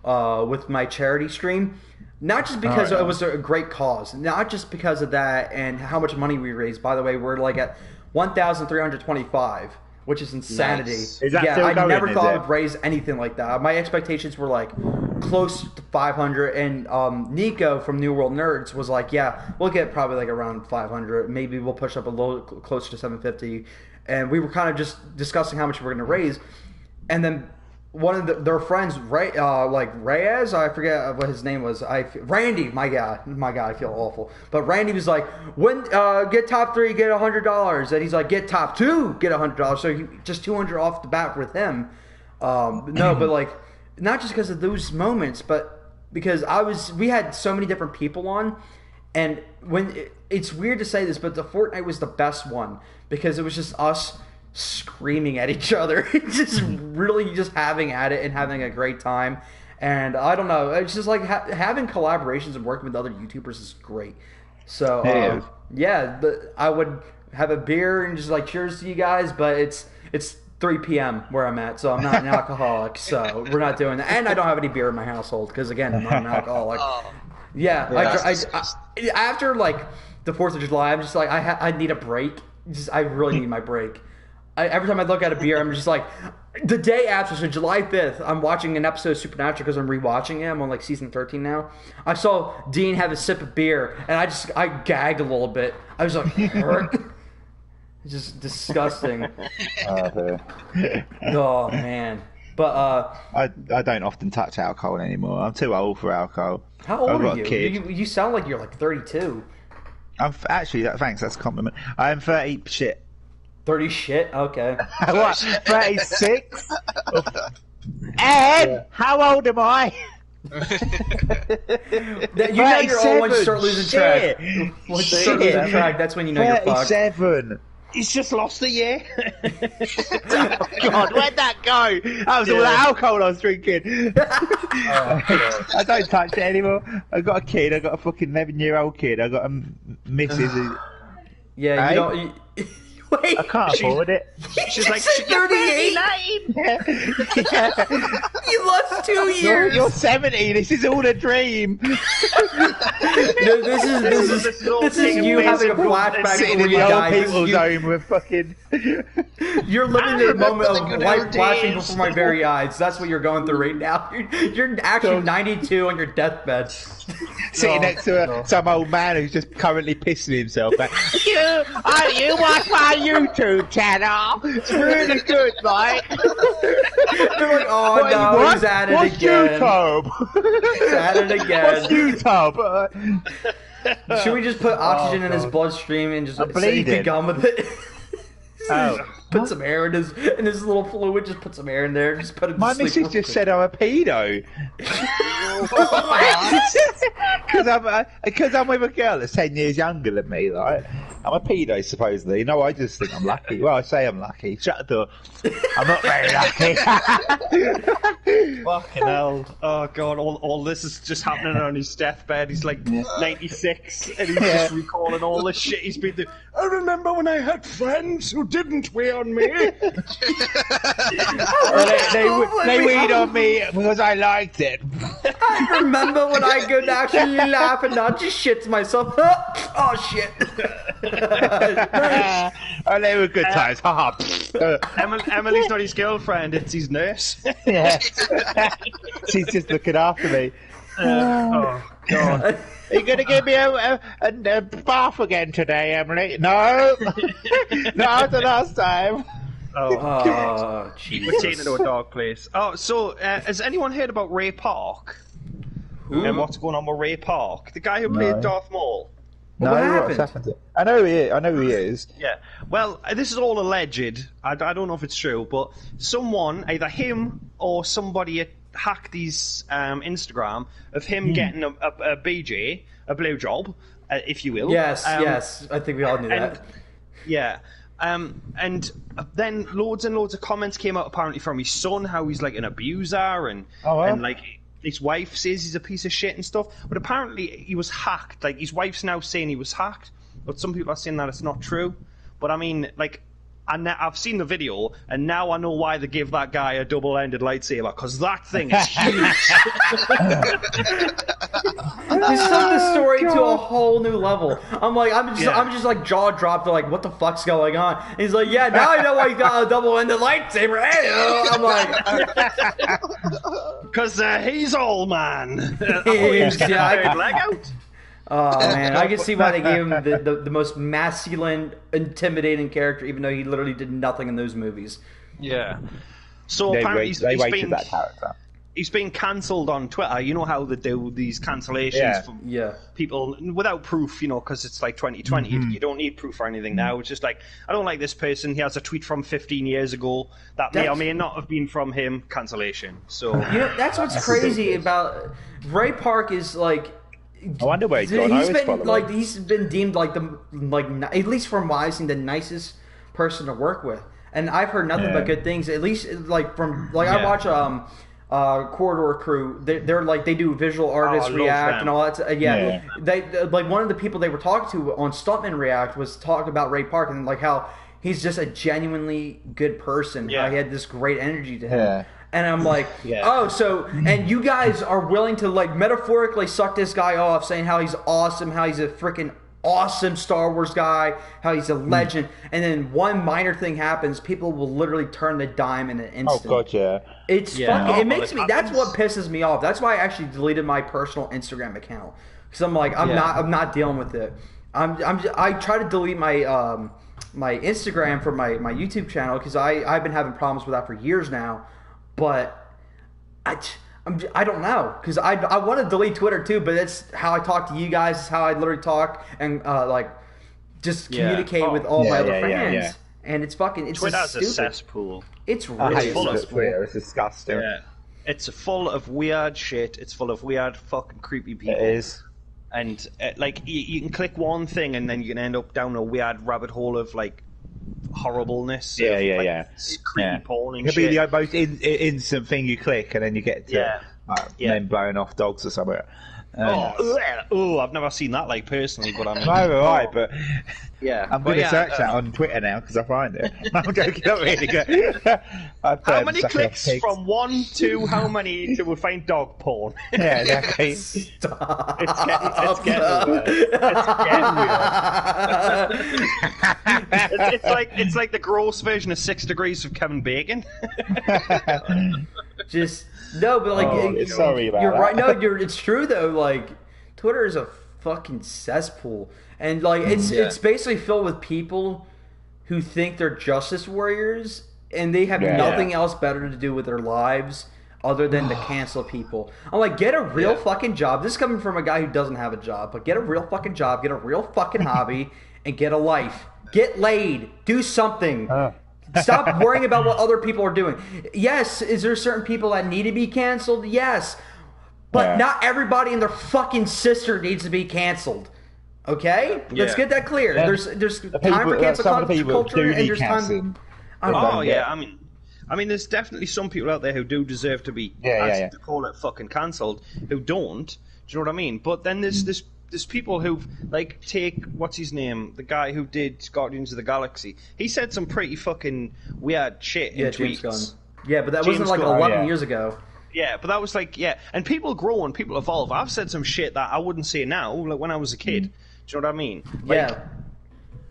with my charity stream. Not just because it was a great cause, not just because of that and how much money we raised. By the way, we're like at 1,325 which is insanity. Nice. Is that Yeah, still I going, never is thought it? I would raise anything like that. My expectations were like close to 500, and Nico from New World Nerds was like, yeah, we'll get probably like around 500. Maybe we'll push up a little closer to 750. And we were kind of just discussing how much we were going to raise. And then one of their friends, Reyes, I forget what his name was. Randy, my God, I feel awful. But Randy was like, "When get top 3, get $100," and he's like, "Get top 2, get $100." So he, just 200 off the bat with him. No, but like not just because of those moments, but because we had so many different people on, and it's weird to say this, but the Fortnite was the best one because it was just us screaming at each other, just really just having at it and having a great time. And I don't know, it's just like having collaborations and working with other YouTubers is great. So yeah, I would have a beer and just like cheers to you guys, but it's 3 p.m. where I'm at, so I'm not an alcoholic, so we're not doing that. And I don't have any beer in my household because again, I'm not an alcoholic. Yeah, I after like the 4th of July, I'm just like I need a break. I really need my break. Every time I look at a beer, I'm just like, the day after, so July 5th, I'm watching an episode of Supernatural because I'm rewatching it. I'm on like season 13 now. I saw Dean have a sip of beer, and I gagged a little bit. I was like, hurt. It's just disgusting. Oh man. But I don't often touch alcohol anymore. I'm too old for alcohol. How old I've are got a you? kid. You sound like you're like 32. Actually, thanks. That's a compliment. I'm 30. Shit. 30 shit? Okay. What? 36? And how old am I? You know you're old when you start losing track. When you start losing track, that's when you know you're fucked. 37. He's just lost a year. Oh, God, where'd that go? That was all the alcohol I was drinking. I don't touch it anymore. I've got a kid. I've got a fucking 11-year-old kid. I've got a missus. Yeah, you don't... Wait, I can't afford it. She's like, 38. You lost 2 years. You're 70. This is all a dream. No, this is you having a flashback Sitting where in you the old died. people's home with fucking. You're living the moment the of good life old flashing days. before my very eyes. That's what you're going through right now. You're actually 92 on your deathbed. Sitting next to some old man who's just currently pissing himself. You watch my YouTube channel. It's really good, mate. You're like, oh no, he's at it What's again. YouTube? He's at it again. What's YouTube? Should we just put oxygen in his bloodstream and just say he's begun with it? Put some air in his little fluid. Just put some air in there. Just put it. My missus just said I'm a pedo. Because I'm with a girl that's 10 years younger than me, right? I'm a pedo, supposedly. No, I just think I'm lucky. Well, I say I'm lucky. Shut the door. I'm not very lucky. fucking hell. Oh, God, all this is just happening on his deathbed. He's like 96, and he's just recalling all this shit he's been through. I remember when I had friends who didn't weigh on me. They weed on me because I liked it. I remember when I could actually laugh and not just shit to myself. Oh shit. Oh, they were good times. Emily's not his girlfriend, it's his nurse. Yeah. She's just looking after me. Oh, God. Are you going to give me a bath again today, Emily? No. Not the last time. Oh, We're taking it to a dark place. Oh, so has anyone heard about Ray Park? And what's going on with Ray Park? The guy who played Darth Maul. No, what's happened? I know who he is. Yeah. Well, this is all alleged. I don't know if it's true, but someone, either him or somebody, hacked his Instagram of him getting a BJ, a blowjob, if you will. yes, yes. I think we all knew that. Yeah. And then loads and loads of comments came out apparently from his son, how he's like an abuser and like his wife says he's a piece of shit and stuff. But apparently he was hacked. Like his wife's now saying he was hacked, but some people are saying that it's not true. But I mean, like, And I've seen the video, and now I know why they give that guy a double-ended lightsaber, because that thing is huge. Just took the story to a whole new level. I'm just like jaw dropped. Like, what the fuck's going on? And he's like, yeah, now I know why he got a double-ended lightsaber. I'm like, because he's old man. Yeah, leg out. Oh man, I can see why they gave him the most masculine, intimidating character, even though he literally did nothing in those movies. Yeah. So apparently they weighted that character. He's been cancelled on Twitter. You know how they do these cancellations from people without proof, you know, because it's like 2020. You don't need proof or anything now. It's just like, I don't like this person. He has a tweet from 15 years ago that may or may not have been from him. Cancellation. So you know, that's what's crazy about Ray Park is like. I wonder where he's gone. He's been deemed like at least from what I've seen, the nicest person to work with, and I've heard nothing but good things. At least like from I watch Corridor Crew. They're like they do visual artists react and all that. They like one of the people they were talking to on Stuntman React was talking about Ray Park and like how he's just a genuinely good person. How he had this great energy to him. Yeah. And I'm like, oh, so, and you guys are willing to, like, metaphorically suck this guy off, saying how he's awesome, how he's a freaking awesome Star Wars guy, how he's a legend, and then one minor thing happens, people will literally turn the dime in an instant. Oh, God, yeah. It's fucking, it makes me, that's what pisses me off. That's why I actually deleted my personal Instagram account. Because I'm like, I'm not dealing with it. I try to delete my, my Instagram from my YouTube channel, because I've been having problems with that for years now. But I don't know, because I want to delete Twitter too, but that's how I talk to you guys. It's how I literally talk and like just communicate with all my other fans. And it's Twitter's a cesspool. It's really full of Twitter. It's disgusting. Yeah. It's full of weird shit. It's full of weird fucking creepy people. It is. And like you can click one thing and then you can end up down a weird rabbit hole of like horribleness. Creepy porn and shit. It could be the most instant thing you click, and then you get to men blowing off dogs or something. I've never seen that, like, personally, but I'm right, but I'm going to search that on Twitter now because I find it. I'm joking, not really good. How many clicks from 1 to how many to find dog porn? Yeah, exactly. Stop. It's getting weird. It's like the gross version of 6 Degrees of Kevin Bacon. Just no, but like sorry about you're that. right. No, it's true though. Like Twitter is a fucking cesspool, and like it's basically filled with people who think they're justice warriors, and they have nothing else better to do with their lives other than to cancel people. I'm like, get a real fucking job. This is coming from a guy who doesn't have a job, but get a real fucking job, get a real fucking hobby, and get a life. Get laid. Do something. Stop worrying about what other people are doing. Yes, is there certain people that need to be canceled? Yes. But not everybody and their fucking sister needs to be canceled. Okay? Let's get that clear. Yeah. There's time for cancel culture and there's time. I mean, there's definitely some people out there who do deserve to be to call it fucking cancelled, who don't. Do you know what I mean? But then there's people who like take what's his name, the guy who did Guardians of the Galaxy. He said some pretty fucking weird shit in tweets. James Gunn. Yeah, but that wasn't like 11 years ago. Yeah, but that was like and people grow and people evolve. I've said some shit that I wouldn't say now, like when I was a kid. Do you know what I mean? Like,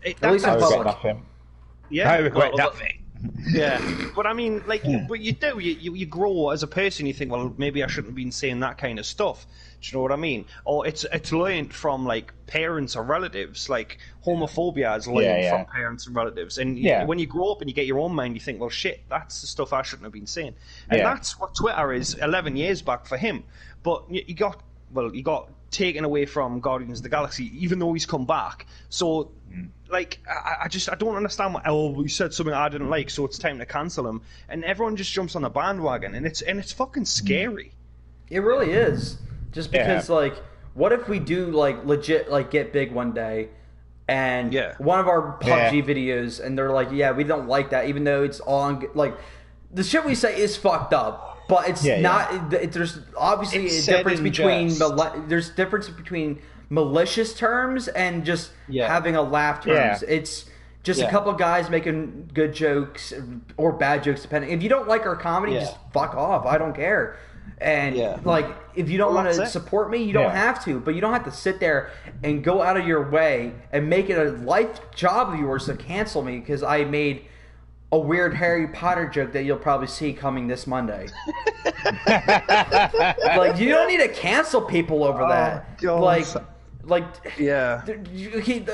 at least in public. Nothing. Yeah, I regret nothing. Yeah, but I mean, like, but you do. You grow as a person. You think, well, maybe I shouldn't have been saying that kind of stuff. Do you know what I mean? Or it's learned from like parents or relatives. Like homophobia is learned from parents and relatives. And when you grow up and you get your own mind, you think, well, shit, that's the stuff I shouldn't have been saying. And that's what Twitter is 11 years back for him. But you got taken away from Guardians of the Galaxy, even though he's come back. So, like, I don't understand why. Oh, he said something I didn't like, so it's time to cancel him. And everyone just jumps on the bandwagon, and it's fucking scary. It really is. Just because, like, what if we do like legit like get big one day, and one of our PUBG videos, and they're like, we don't like that, even though it's all on, like the shit we say is fucked up. But it's not. There's obviously a difference between there's difference between malicious terms and just having a laugh terms. Just a couple of guys making good jokes or bad jokes, depending. If you don't like our comedy, just fuck off. I don't care. And like, if you don't want to support me, you don't have to. But you don't have to sit there and go out of your way and make it a life job of yours to cancel me because I made a weird Harry Potter joke that you'll probably see coming this Monday. Like, you don't need to cancel people over that.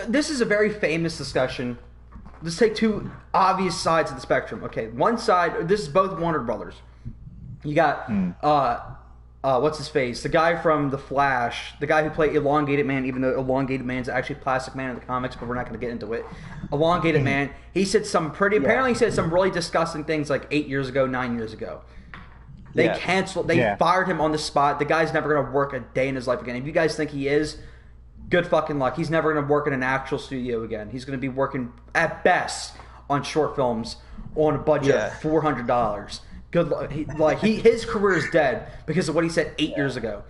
This is a very famous discussion. Let's take two obvious sides of the spectrum. Okay, one side, this is both Warner Brothers. You got, what's his face? The guy from The Flash, the guy who played Elongated Man, even though Elongated Man's actually Plastic Man in the comics, but we're not going to get into it. Elongated Man, he said apparently he said some really disgusting things like 8 years ago, 9 years ago. They fired him on the spot. The guy's never going to work a day in his life again. If you guys think he is, good fucking luck. He's never going to work in an actual studio again. He's going to be working, at best, on short films on a budget of $400. Good luck. His career is dead because of what he said 8 years ago.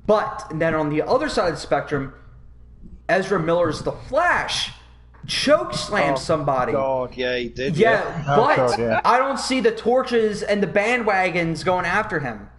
But then on the other side of the spectrum, Ezra Miller's The Flash chokeslammed somebody. God, yeah, he did. I don't see the torches and the bandwagons going after him.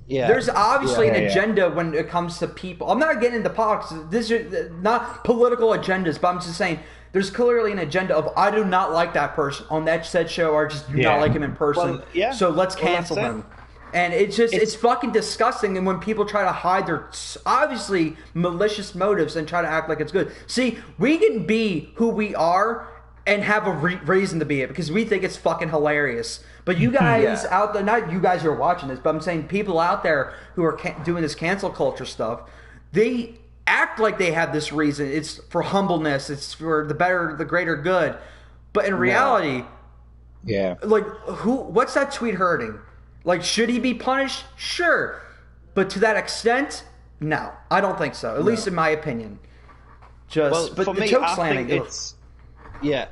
Yeah. There's obviously an agenda when it comes to people. I'm not getting into politics. This is not political agendas, but I'm just saying there's clearly an agenda of I do not like that person on that said show or just do not like him in person. So let's cancel him. And it's fucking disgusting. And when people try to hide their obviously malicious motives and try to act like it's good. See, we can be who we are and have a reason to be it because we think it's fucking hilarious. But you guys out there, not you guys who are watching this, but I'm saying people out there who are doing this cancel culture stuff, they act like they have this reason. It's for humbleness. It's for the greater good. But in reality, like what's that tweet hurting? Like, should he be punished? Sure. But to that extent, no. I don't think so. At least in my opinion. But for me, choke I slamming, think it's... Yeah,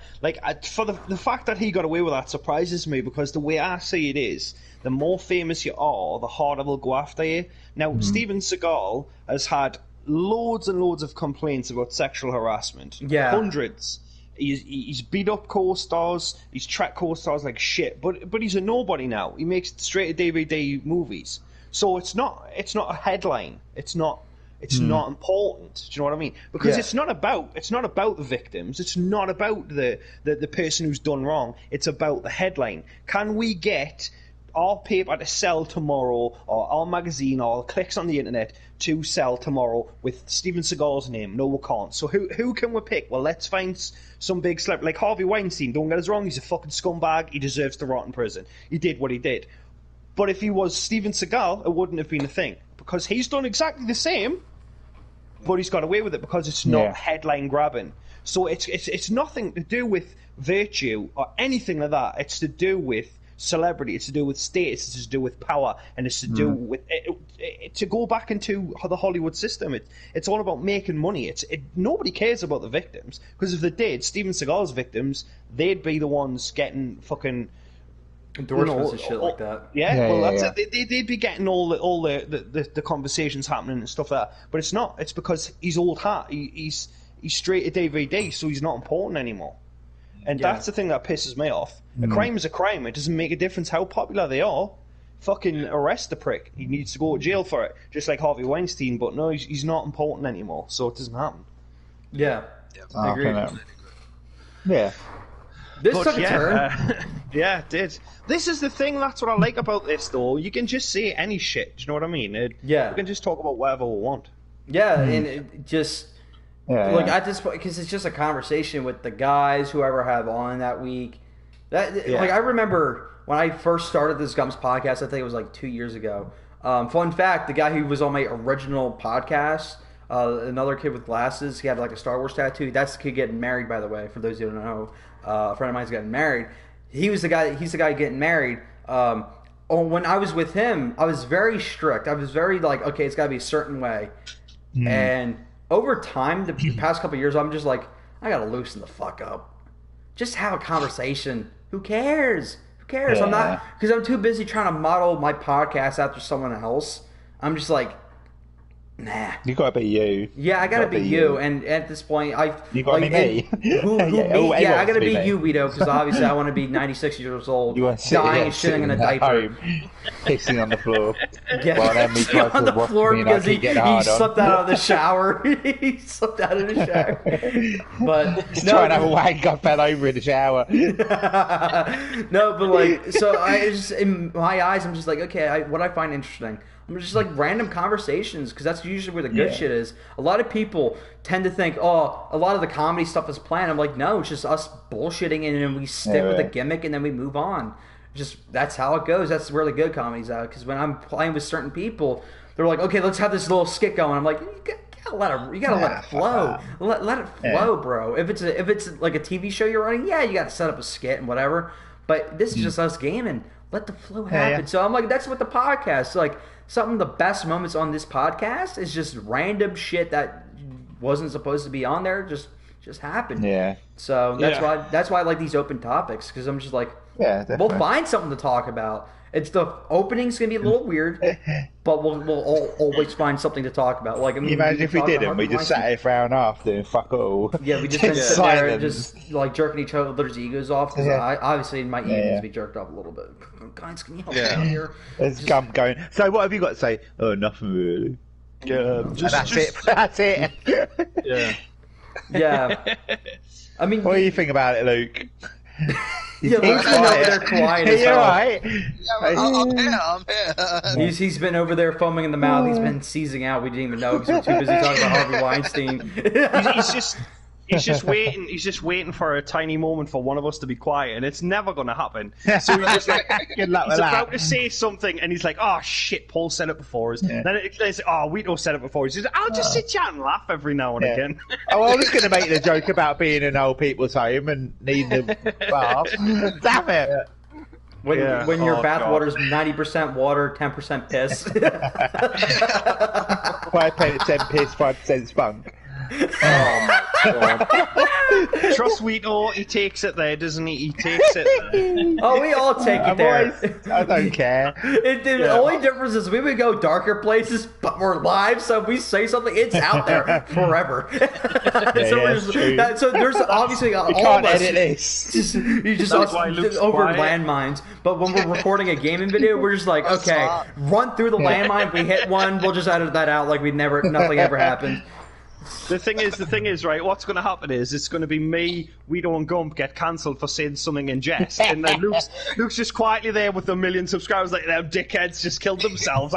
for the fact that he got away with that surprises me because the way I see it is, the more famous you are, the harder they'll go after you. Now, Steven Seagal has had loads and loads of complaints about sexual harassment. Yeah. Hundreds. He's beat up co-stars, he's tracked co-stars like shit, but he's a nobody now. He makes straight-to-DVD movies. So it's not a headline. It's not important. Do you know what I mean? Because it's not about the victims. It's not about the person who's done wrong. It's about the headline. Can we get our paper to sell tomorrow, or our magazine, or clicks on the internet to sell tomorrow with Steven Seagal's name? No, we can't. So who can we pick? Well, let's find some big celebrity like Harvey Weinstein. Don't get us wrong. He's a fucking scumbag. He deserves to rot in prison. He did what he did. But if he was Steven Seagal, it wouldn't have been a thing because he's done exactly the same. But he's got away with it because it's not headline grabbing. So it's nothing to do with virtue or anything like that. It's to do with celebrity. It's to do with status. It's to do with power, and it's to do with to go back into the Hollywood system. It's all about making money. Nobody cares about the victims because if they did, Steven Seagal's victims, they'd be the ones getting fucking endorsements and shit like that. That's it. They'd be getting all the conversations happening and stuff like that. But it's not. It's because he's old hat. He's straight to DVD, so he's not important anymore. And that's the thing that pisses me off. A crime is a crime. It doesn't make a difference how popular they are. Fucking arrest the prick. He needs to go to jail for it, just like Harvey Weinstein. But no, he's not important anymore, so it doesn't happen. Yeah, I agree. Yeah. This took a turn. Yeah, it did. This is the thing, that's what I like about this, though. You can just say any shit, do you know what I mean? We can just talk about whatever we want. Yeah, and it just... at this point, because it's just a conversation with the guys, whoever I have on that week. I remember when I first started this Gumps podcast, I think it was like 2 years ago. Fun fact, the guy who was on my original podcast, another kid with glasses, he had like a Star Wars tattoo. That's the kid getting married, by the way, for those who don't know. A friend of mine's getting married. He's the guy getting married. When I was with him, I was very strict. I was very like, okay, it's got to be a certain way. And over time, the past couple of years, I'm just like, I got to loosen the fuck up. Just have a conversation. Who cares? Who cares? I'm not, because I'm too busy trying to model my podcast after someone else. I'm just like, Nah. You gotta be you. Yeah, I gotta be you. And at this point, You gotta be me. Who Yeah, me? Yeah, I gotta be me. you, Vito, because obviously I want to be 96 years old, You want to sit dying here, and shitting sitting in a at diaper. home, pissing on the floor. Yeah, Well, then we try on to the watch floor me and I because he keep getting hard on. slipped out of the shower. He slipped out of the shower. But Just trying to have a wank, I fell over in the shower. No, but like, so I just, in my eyes, I'm just like, okay, what I find interesting, I'm just like random conversations, because that's usually where the good shit is. A lot of people tend to think, oh, a lot of the comedy stuff is planned. I'm like, no, it's just us bullshitting, and then we stick with the gimmick, and then we move on. Just, that's how it goes. That's where the good comedy's at. Because when I'm playing with certain people, they're like, okay, let's have this little skit going. I'm like, you gotta let it flow. Let it flow, bro. If it's like a TV show you're running, yeah, you gotta set up a skit and whatever. But this is just us gaming. Let the flow happen. So I'm like, that's what the podcast, like, some of the best moments on this podcast is just random shit that wasn't supposed to be on there, just happened. Yeah. So that's why I like these open topics, because I'm just like, definitely. we'll find something to talk about. It's the opening's gonna be a little weird, but we'll always find something to talk about. Like, I mean, imagine if we didn't, we just sat here for an hour and a half doing fuck all. Yeah, we just been sitting there and just like jerking each other's egos off, because I obviously my ego needs to be jerked off a little bit. Guys, can you help me out here? There's Gump going. So what have you got to say? Oh, nothing really. Yeah, That's it. Yeah. Yeah. I mean, what do you think about it, Luke? Yeah, Luke's been over there quiet as hell. Right? I'm here. He's been over there foaming in the mouth. He's been seizing out. We didn't even know because we're too busy talking about Harvey Weinstein. He's just waiting. He's just waiting for a tiny moment for one of us to be quiet, and it's never going to happen. So he's just like, Good luck with he's that. about to say something, and he's like, "Oh shit, Paul said it before us." Yeah. Then it's, "Oh, Vito said it before us." He's like, "I'll just sit chat and laugh every now and again." Oh, I was going to make the joke about being in old people's home and needing a bath. Damn it! When your bathwater's 90% water, 10% piss. 5% piss, 5% spunk. Oh my god! Trust Vito, he takes it there, doesn't he? He takes it there. Oh, we all take it there. I don't care. The only difference is we would go darker places, but we're live, so if we say something, it's out there forever. So there's obviously all can't of us. edit this. You just That's us why Luke's over quiet. landmines. But when we're recording a gaming video, we're just like, okay, run through the landmine. If we hit one, we'll just edit that out like nothing ever happened. The thing is, right, what's going to happen is it's going to be me, Vito and Gump get cancelled for saying something in jest. And then Luke's just quietly there with a million subscribers like, them dickheads just killed themselves.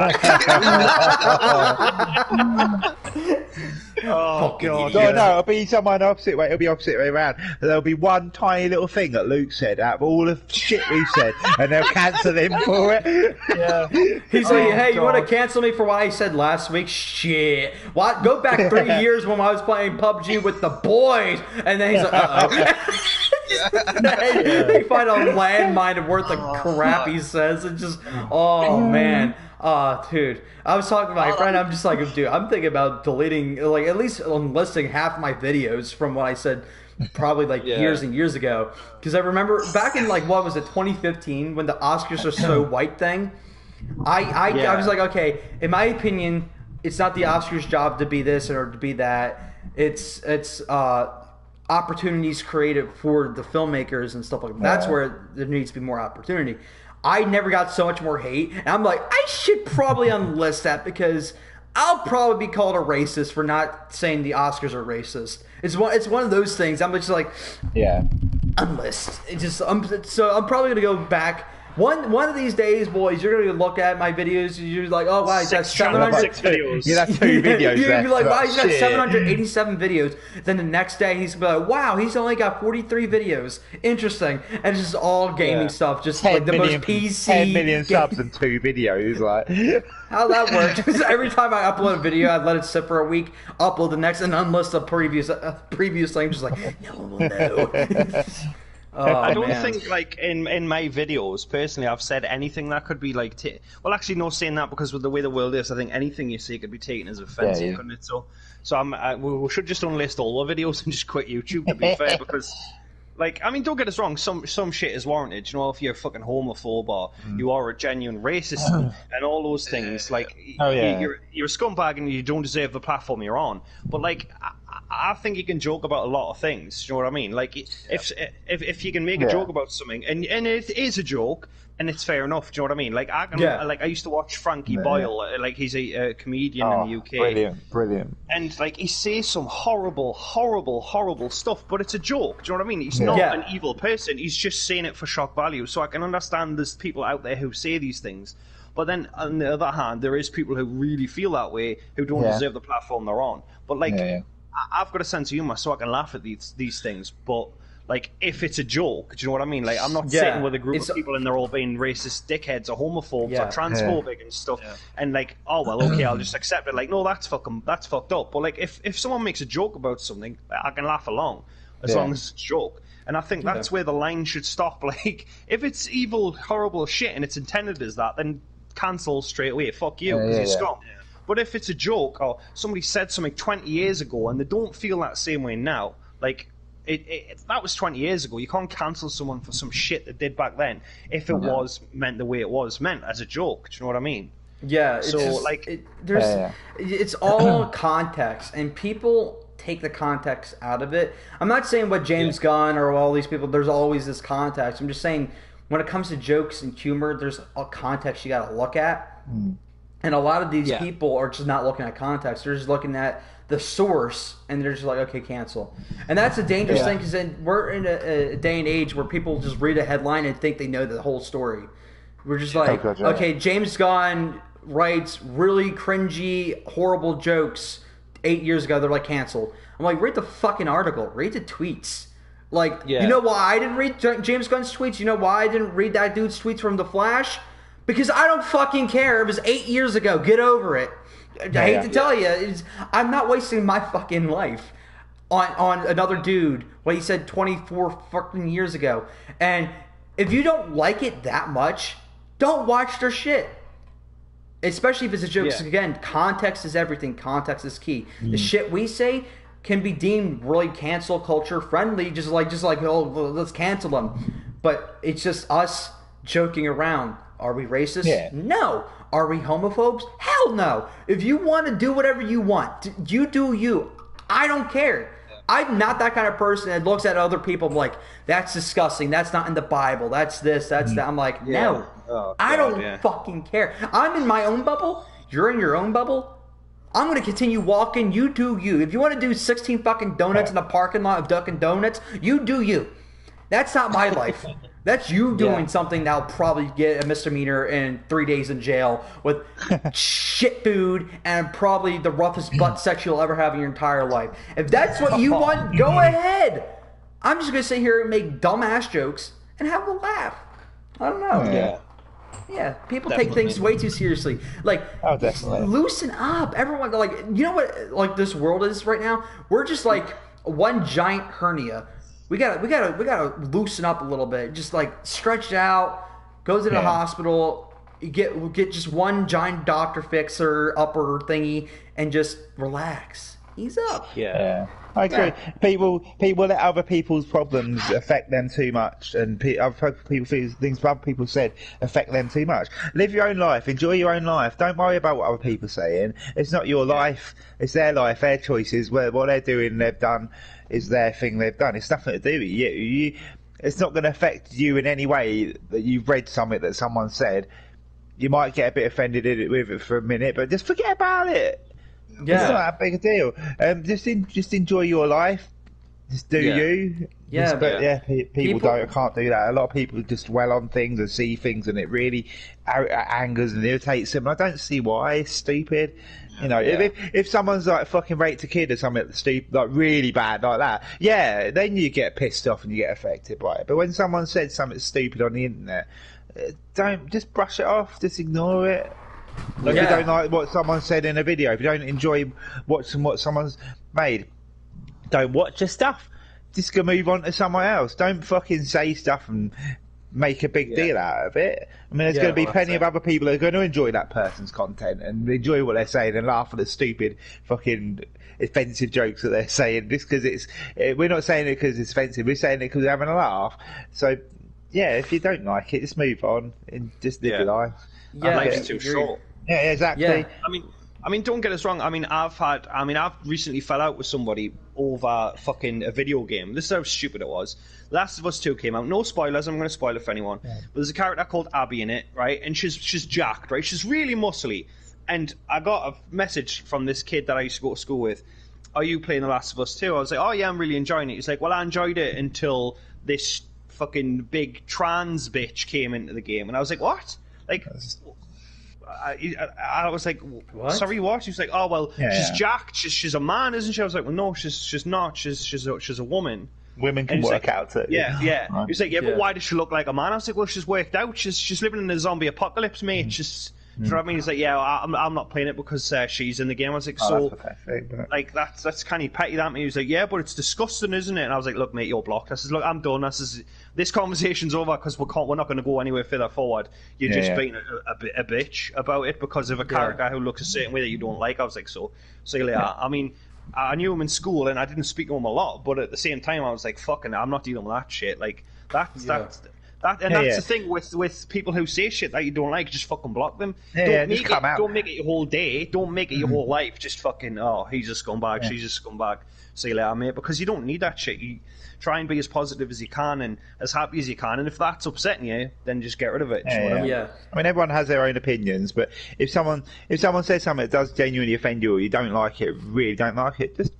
Oh, God. No, it'll be someone opposite way. It'll be opposite way around. There'll be one tiny little thing that Luke said out of all the shit we said, and they'll cancel him for it. Yeah. He's like, hey, you want to cancel me for what I said last week? Shit. What? Go back 3 years when I was playing PUBG with the boys. And then he's like, uh-oh. They find a landmine worth of crap he says. It's just, oh, man. Dude, I was talking to my friend. I'm just like, dude, I'm thinking about deleting, like, at least unlisting half my videos from what I said probably like years and years ago. Because I remember back in like, what was it, 2015, when the Oscars are so white thing, I was like, okay, in my opinion, it's not the Oscars' job to be this or to be that. It's opportunities created for the filmmakers and stuff like that. That's where there needs to be more opportunity. I never got so much more hate, and I'm like, I should probably unlist that because I'll probably be called a racist for not saying the Oscars are racist. It's one of those things. I'm just like, unlist. So I'm probably gonna go back. One of these days, boys, you're gonna look at my videos. And you're like, oh wow, he's got 706 videos. Yeah, that's 2 videos. You're gonna be like, wow, he's got shit. 787 videos. Then the next day, he's gonna be like, wow, he's only got 43 videos. Interesting. And it's just all gaming stuff, just like the most PC. 10 million subs and 2 videos, like. How that works? Because every time I upload a video, I'd let it sit for a week, upload the next, and unlist the previous thing. Just like, no. I don't think, like, in my videos, personally, I've said anything that could be, like... well, actually, no, saying that, because with the way the world is, I think anything you say could be taken as offensive, couldn't it? So we should just unlist all the videos and just quit YouTube, to be fair, because Like, I mean, don't get us wrong. Some shit is warranted. You know, if you're a fucking homophobe or you are a genuine racist and all those things, like, you're a scumbag and you don't deserve the platform you're on. But like, I think you can joke about a lot of things. You know what I mean? Like, if you can make a joke about something, and it is a joke. And it's fair enough. Do you know what I mean? Like I used to watch Frankie Boyle. Like he's a comedian in the UK. Brilliant. And like he says some horrible stuff, but it's a joke. Do you know what I mean? He's not an evil person. He's just saying it for shock value. So I can understand there's people out there who say these things. But then on the other hand, there is people who really feel that way who don't deserve the platform they're on. But like I've got a sense of humor, so I can laugh at these things. But like, if it's a joke, do you know what I mean? Like, I'm not sitting with a group of people and they're all being racist dickheads or homophobes or transphobic and stuff, and like, oh well, okay, I'll just accept it. Like, no, that's fucked up. But like, if someone makes a joke about something, I can laugh along as long as it's a joke. And I think that's where the line should stop. Like, if it's evil, horrible shit and it's intended as that, then cancel straight away. Fuck you, because you're scum. But if it's a joke or somebody said something 20 years ago and they don't feel that same way now, like. That was 20 years ago. You can't cancel someone for some shit they did back then if it was meant the way it was meant as a joke. Do you know what I mean? Yeah. So it's all context, and people take the context out of it. I'm not saying what James Gunn or all these people. There's always this context. I'm just saying when it comes to jokes and humor, there's a context you got to look at, and a lot of these people are just not looking at context. They're just looking at the source, and they're just like, okay, cancel. And that's a dangerous thing, because we're in a day and age where people just read a headline and think they know the whole story. We're just like, okay, James Gunn writes really cringy, horrible jokes 8 years ago. They're like, canceled. I'm like, read the fucking article. Read the tweets. Like, you know why I didn't read James Gunn's tweets? You know why I didn't read that dude's tweets from The Flash? Because I don't fucking care. It was 8 years ago. Get over it. I hate to tell you, I'm not wasting my fucking life on another dude, what he said 24 fucking years ago. And if you don't like it that much, don't watch their shit. Especially if it's a joke. Yeah. Again, context is everything. Context is key. The shit we say can be deemed really cancel culture friendly, just like oh, let's cancel them. But it's just us joking around. Are we racist? Yeah. No. Are we homophobes? Hell no. If you want to do whatever you want, you do you. I don't care. I'm not that kind of person that looks at other people like, that's disgusting. That's not in the Bible. That's this. That's that. I'm like, no. Oh, I don't fucking care. I'm in my own bubble. You're in your own bubble. I'm going to continue walking. You do you. If you want to do 16 fucking donuts in a parking lot of Dunkin' Donuts, you do you. That's not my life. That's you doing something that'll probably get a misdemeanor and 3 days in jail with shit food and probably the roughest butt sex you'll ever have in your entire life. If that's what you want, go ahead. I'm just going to sit here and make dumbass jokes and have a laugh. I don't know. Yeah, people take things way too seriously. Like, loosen up. Everyone, like, you know what, like, this world is right now? We're just like one giant hernia. We gotta loosen up a little bit. Just like stretch it out. Go to the hospital. Get just one giant doctor fixer upper thingy and just relax. Ease up. Yeah. I agree. People let other people's problems affect them too much, and things other people said affect them too much. Live your own life. Enjoy your own life. Don't worry about what other people are saying. It's not your life. It's their life, their choices. What they're doing, they've done, is their thing they've done. It's nothing to do with you. It's not going to affect you in any way that you've read something that someone said. You might get a bit offended with it for a minute, but just forget about it. Yeah. It's not that big a deal. Just enjoy your life. Just do you. Yeah. People can't do that. A lot of people just dwell on things and see things, and it really angers and irritates them. I don't see why. It's stupid. You know, if someone's like fucking raped a kid or something stupid, like really bad like that, then you get pissed off and you get affected by it. But when someone said something stupid on the internet, don't just brush it off. Just ignore it. Like, if you don't like what someone said in a video, if you don't enjoy watching what someone's made, don't watch your stuff. Just go move on to someone else. Don't fucking say stuff and make a big deal out of it. I mean, there's going to be plenty of other people that are going to enjoy that person's content and enjoy what they're saying and laugh at the stupid fucking offensive jokes that they're saying just because we're not saying it because it's offensive, we're saying it because we're having a laugh. So yeah, if you don't like it, just move on and just live your life. Yeah, life's too short. Yeah, exactly. Yeah. I mean, don't get us wrong. I mean, I've recently fell out with somebody over fucking a video game. This is how stupid it was. Last of Us 2 came out. No spoilers. I'm going to spoil it for anyone. Yeah. But there's a character called Abby in it, right? And she's jacked, right? She's really muscly. And I got a message from this kid that I used to go to school with. Are you playing The Last of Us 2? I was like, oh yeah, I'm really enjoying it. He's like, well, I enjoyed it until this fucking big trans bitch came into the game. And I was like, what? Like, I was like, what? Sorry, what? He was like, oh well, she's jacked. She's a man, isn't she? I was like, well, no, she's not. She's a woman. Women can work out too. Yeah. Right. He was like, but why does she look like a man? I was like, well, she's worked out. She's living in a zombie apocalypse, mate. Just. Do you know what I mean? He's like, yeah, I'm not playing it because she's in the game. I was like, like that's kind of petty, that. He was like, yeah, but it's disgusting, isn't it? And I was like, look, mate, you're blocked. I said, look, I'm done. This conversation's over because we're not going to go anywhere further forward. You're just being a bitch about it because of a character who looks a certain way that you don't like. I was like, so you later. I mean, I knew him in school and I didn't speak to him a lot, but at the same time, I was like, fucking, I'm not dealing with that shit. Like that's. That's the thing with people who say shit that you don't like, just fucking block them. Don't make it your whole day. Don't make it your whole life. Just fucking, he's a scumbag, she's a scumbag. See you later, mate. Because you don't need that shit. You try and be as positive as you can and as happy as you can. And if that's upsetting you, then just get rid of it. I mean, everyone has their own opinions, but if someone says something that does genuinely offend you or you don't like it, really don't like it, just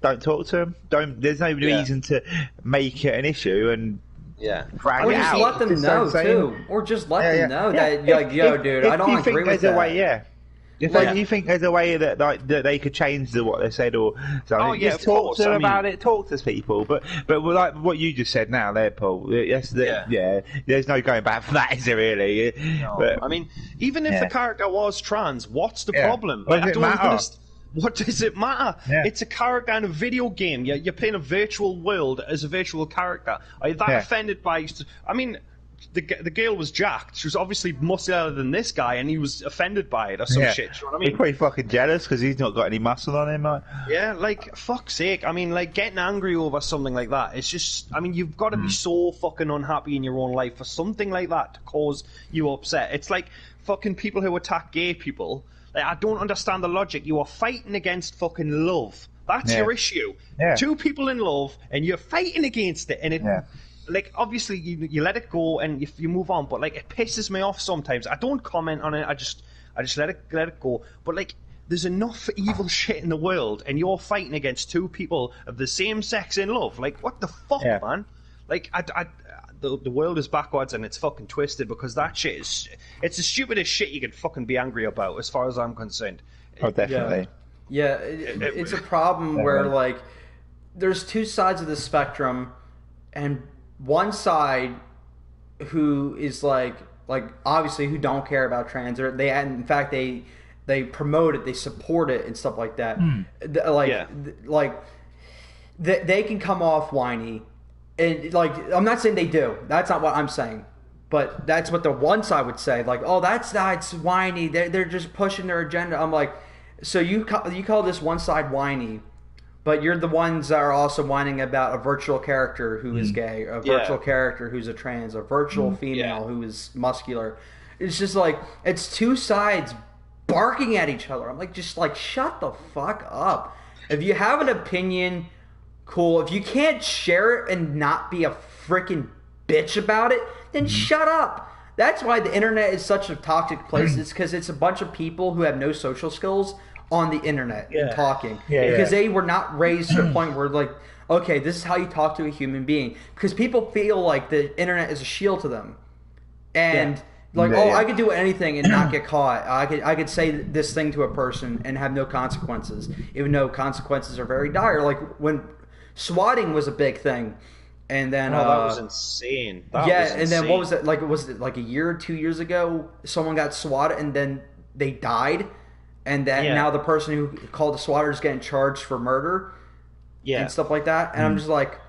don't talk to them. There's no reason to make it an issue and. Yeah, or just let them know too, or just let them know that you're like, yo, dude, I don't agree with that. If you think there's a way that that they could change what they said or something, just talk to them about it. Talk to people, but like what you just said now, there, Paul. There's no going back from that, is there really? No. But, I mean, even if the character was trans, what's the problem? Like, I don't understand. What does it matter? Yeah. It's a character in a video game. You're playing a virtual world as a virtual character. Are you that offended by... I mean, the girl was jacked. She was obviously muscular than this guy, and he was offended by it or some shit. You know what I mean? He's pretty fucking jealous because he's not got any muscle on him. Like. Yeah, like, fuck's sake. I mean, like, getting angry over something like that, it's just... I mean, you've got to be so fucking unhappy in your own life for something like that to cause you upset. It's like fucking people who attack gay people... Like, I don't understand the logic. You are fighting against fucking love. That's your issue. Yeah. Two people in love, and you're fighting against it. And it, like, obviously, you let it go and you move on. But like, it pisses me off sometimes. I don't comment on it. I just let it go. But like, there's enough evil shit in the world, and you're fighting against two people of the same sex in love. Like, what the fuck, man? Like, the world is backwards and it's fucking twisted because that shit it's the stupidest shit you can fucking be angry about as far as I'm concerned. Oh, definitely. Yeah, it's a problem where, like, there's two sides of the spectrum and one side who is like obviously who don't care about trans or in fact they promote it, they support it and stuff like that. They can come off whiny. And, like, I'm not saying they do. That's not what I'm saying. But that's what the one side would say. Like, oh, that's whiny. They're just pushing their agenda. I'm like, so you call this one side whiny, but you're the ones that are also whining about a virtual character who is gay, a virtual character who's a trans, a virtual female who is muscular. It's just like, it's two sides barking at each other. I'm like, just like, shut the fuck up. If you have an opinion... Cool. If you can't share it and not be a freaking bitch about it, then shut up. That's why the internet is such a toxic place. It's because it's a bunch of people who have no social skills on the internet and talking. Because they were not raised to a point where, like, okay, this is how you talk to a human being. Because people feel like the internet is a shield to them. And... Like, I could do anything and not get caught. I could say this thing to a person and have no consequences, even though consequences are very dire. Like when swatting was a big thing, and then that was insane. That was insane. And then what was it like? Was it like a year or 2 years ago? Someone got swatted and then they died, and then now the person who called the swatter is getting charged for murder, and stuff like that. And I'm just like,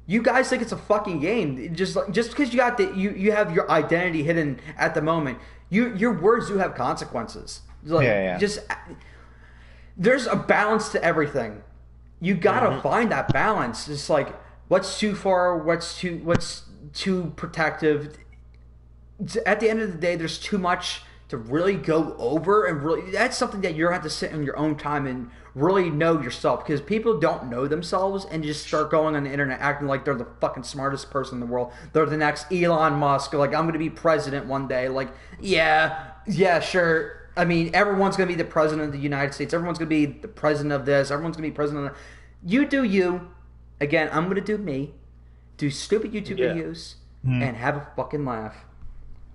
You guys think it's a fucking game. Just because you got you have your identity hidden at the moment. Your words do have consequences. Like, just there's a balance to everything. You gotta find that balance. It's like what's too far, what's too protective. At the end of the day, there's too much to really go over, and really that's something that you're gonna have to sit in your own time and really know yourself, because people don't know themselves and just start going on the internet acting like they're the fucking smartest person in the world. They're the next Elon Musk. Like, I'm gonna be president one day. Like, yeah, sure. I mean, everyone's gonna be the president of the United States. Everyone's gonna be the president of this. Everyone's gonna be president of that. You do you. Again, I'm gonna do me. Do stupid YouTube videos and have a fucking laugh.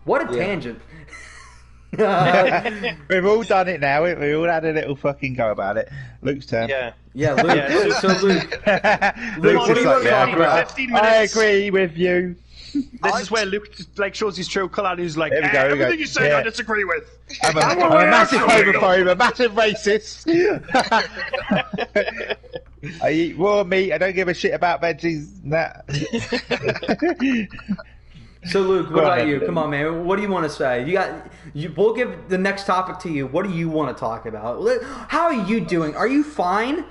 What a tangent. We've all done it now. We all had a little fucking go about it. Luke's turn. Yeah, Luke. So Luke, Luke's what do you want to talk about? 15 minutes. I agree with you. This is where Luke like shows his true colour, and he's like, There we go, everything you say, I disagree with. I'm a massive homophobe, a massive racist. I eat raw meat. I don't give a shit about veggies. Nah. So Luke, what about you? Come on, man. What do you want to say? We'll give the next topic to you. What do you want to talk about? How are you doing? Are you fine?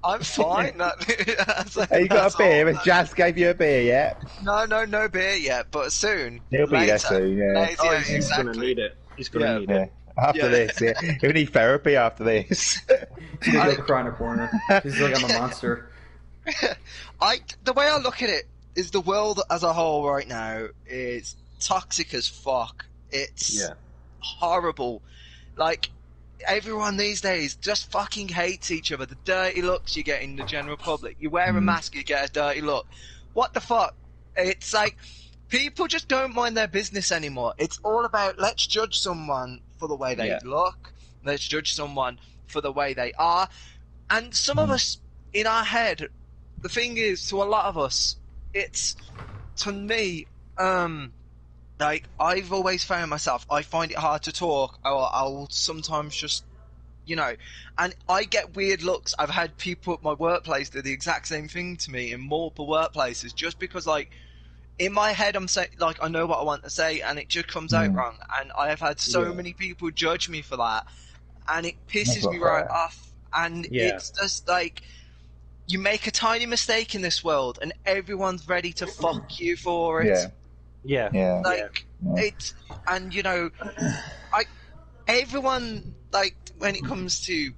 I'm fine. Hey, you got a beer? Has Jazz gave you a beer yet? No beer yet, but soon. He'll be there soon, yeah. Later, He's going to need it. He's going to need it. After this, he'll need therapy after this. He's going to go cry in a corner. He's like, I'm a monster. The way I look at it is the world as a whole right now is toxic as fuck. It's horrible. Like, everyone these days just fucking hates each other. The dirty looks you get in the general public. You wear a mask, you get a dirty look. What the fuck? It's like, people just don't mind their business anymore. It's all about, let's judge someone for the way they look. Let's judge someone for the way they are. And some of us, in our head, the thing is, to a lot of us, it's, to me, like, I've always found myself, I find it hard to talk, or I'll sometimes just, and I get weird looks. I've had people at my workplace do the exact same thing to me in multiple workplaces, just because, like, in my head I'm saying, like, I know what I want to say, and it just comes out wrong, and I have had so many people judge me for that, and it pisses me right off, and it's just, like, you make a tiny mistake in this world, and everyone's ready to fuck you for it. It's, and everyone, like, when it comes to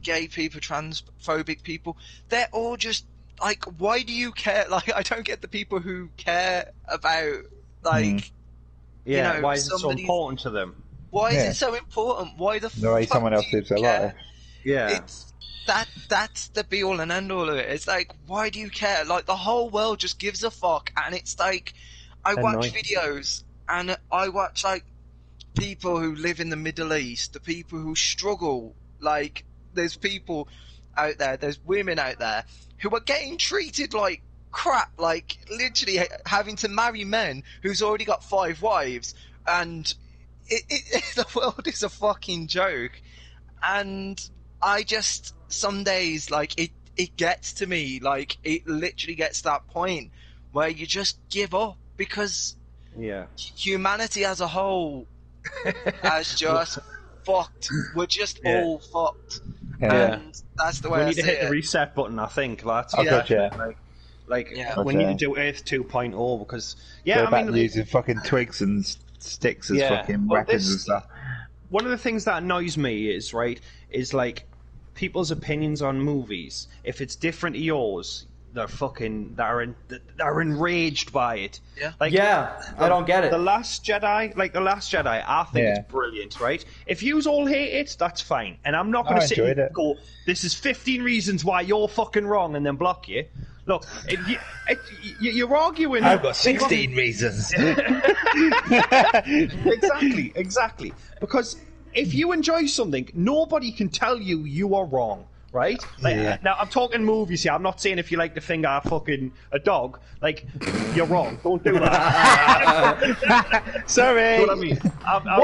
gay people, transphobic people, they're all just like, why do you care? Like, I don't get the people who care about, like, why is it so important to them? Why is it so important? Why the the way fuck someone else lives their life. It's that's the be all and end all of it. It's like, why do you care? Like, the whole world just gives a fuck, and it's like, I watch videos, and I watch, like, people who live in the Middle East, the people who struggle. Like, there's people out there, there's women out there who are getting treated like crap, like, literally having to marry men who's already got 5 wives, and the world is a fucking joke. And I just, some days, like, it gets to me, like, it literally gets to that point where you just give up, because humanity as a whole has just fucked. We're just all fucked. And that's the way we I need to see hit it. the reset button, I think, lads. We need to do Earth 2.0, because go back using fucking twigs and sticks as fucking weapons and stuff. One of the things that annoys me is like, people's opinions on movies. If it's different to yours, they're enraged by it. I don't get it. The Last Jedi, I think it's brilliant, right? If yous all hate it, that's fine, and I'm not going to sit and go, "This is 15 reasons why you're fucking wrong," and then block you. Look, you're arguing. I've got 16 reasons. Exactly. Because if you enjoy something, nobody can tell you are wrong. Right? Now, I'm talking movies here. I'm not saying if you like to finger a dog, like, you're wrong. Don't do that. Sorry. You know what I mean?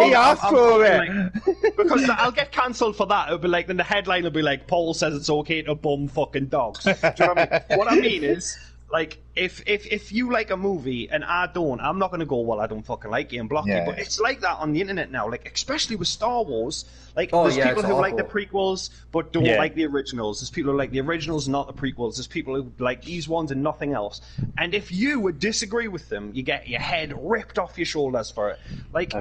He asked for it. Because I'll get cancelled for that. It'll be like, then the headline will be like, Paul says it's okay to bum fucking dogs. Do you know what I mean? What I mean is, Like, if you like a movie and I don't, I'm not going to go, well, I don't fucking like it and block you. But it's like that on the internet now, like, especially with Star Wars. Like, there's people who like the prequels but don't like the originals. There's people who like the originals, not the prequels. There's people who like these ones and nothing else. And if you would disagree with them, you get your head ripped off your shoulders for it. Like,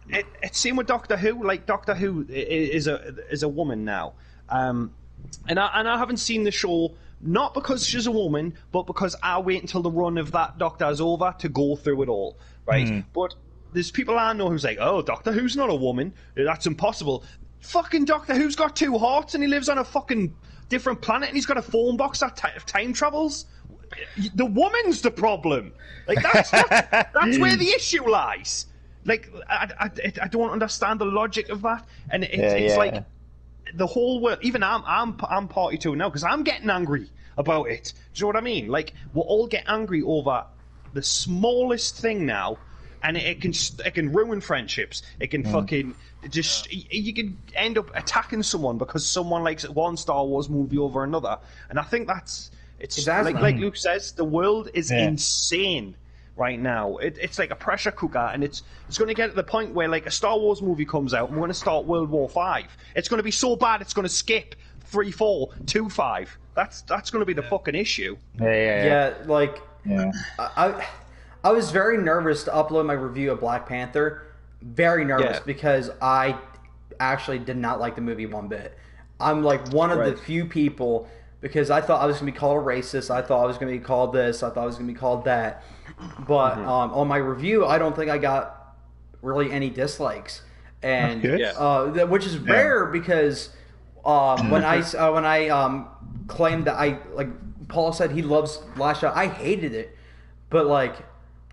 it's same with Doctor Who. Like, Doctor Who is a woman now. And I haven't seen the show, not because she's a woman, but because I wait until the run of that Doctor is over to go through it all, right? But there's people I know who's like, oh, Doctor Who's not a woman. That's impossible. Fucking Doctor Who's got 2 hearts and he lives on a fucking different planet and he's got a phone box that time travels. The woman's the problem. Like, that's where the issue lies. Like, I don't understand the logic of that. And it's like... the whole world, even I'm party to now because I'm getting angry about it. Do you know what I mean? Like, we'll all get angry over the smallest thing now, and it can ruin friendships. It can fucking just, you can end up attacking someone because someone likes one Star Wars movie over another. And I think it's like Luke says, the world is insane right now. It's like a pressure cooker, and it's going to get to the point where, like, a Star Wars movie comes out and we're going to start World War V. It's going to be so bad it's going to skip 3, 4, 2, 5. That's going to be the fucking issue. I was very nervous to upload my review of Black Panther. Very nervous because I actually did not like the movie one bit. I'm like one of the few people, because I thought I was going to be called a racist. I thought I was going to be called this. I thought I was going to be called that. But on my review, I don't think I got really any dislikes, and which is rare because when I claimed that Paul said he loves Last Shot, I hated it, but like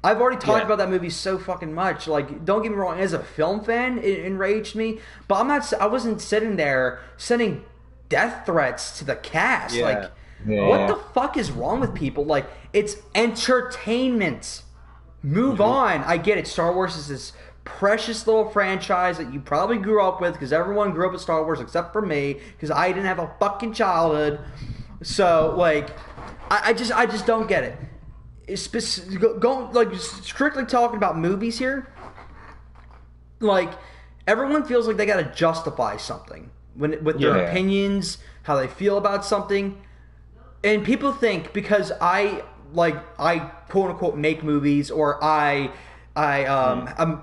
I've already talked about that movie so fucking much. Like, don't get me wrong, as a film fan, it enraged me, but I wasn't sitting there sending death threats to the cast. What the fuck is wrong with people? Like, it's entertainment. Move on. I get it. Star Wars is this precious little franchise that you probably grew up with, because everyone grew up with Star Wars except for me, because I didn't have a fucking childhood. So, like, I just don't get it. Strictly talking about movies here, like, everyone feels like they got to justify something with their opinions, how they feel about something. And people think because I quote unquote make movies, or I'm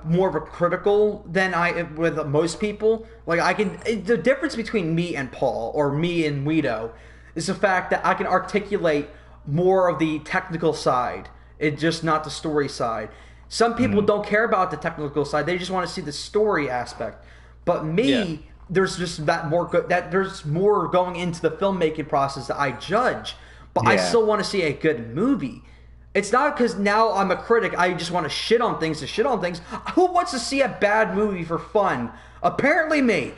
more of a critical than I with most people. Like, the difference between me and Paul, or me and Guido, is the fact that I can articulate more of the technical side, and just not the story side. Some people don't care about the technical side; they just want to see the story aspect. But me, there's just there's more going into the filmmaking process that I judge, but I still want to see a good movie. It's not because now I'm a critic, I just want to shit on things. Who wants to see a bad movie for fun? Apparently me,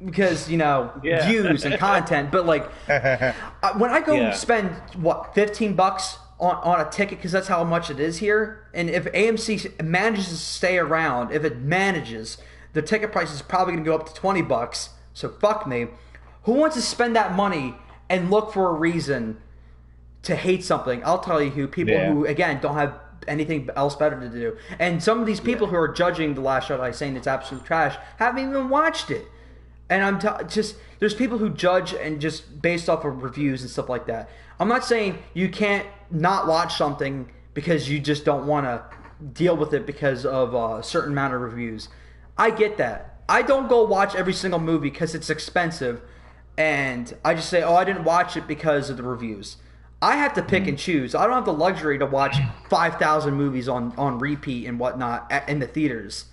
because views and content. But like, when I go spend $15 on a ticket, because that's how much it is here, and if AMC manages to stay around, the ticket price is probably going to go up to $20, so fuck me. Who wants to spend that money and look for a reason to hate something? I'll tell you who. People who, again, don't have anything else better to do. And some of these people who are judging The Last Jedi, saying it's absolute trash, haven't even watched it. And there's people who judge and just based off of reviews and stuff like that. I'm not saying you can't not watch something because you just don't want to deal with it because of a certain amount of reviews. I get that. I don't go watch every single movie because it's expensive, and I just say, I didn't watch it because of the reviews. I have to pick and choose. I don't have the luxury to watch 5,000 movies on repeat and whatnot in the theaters.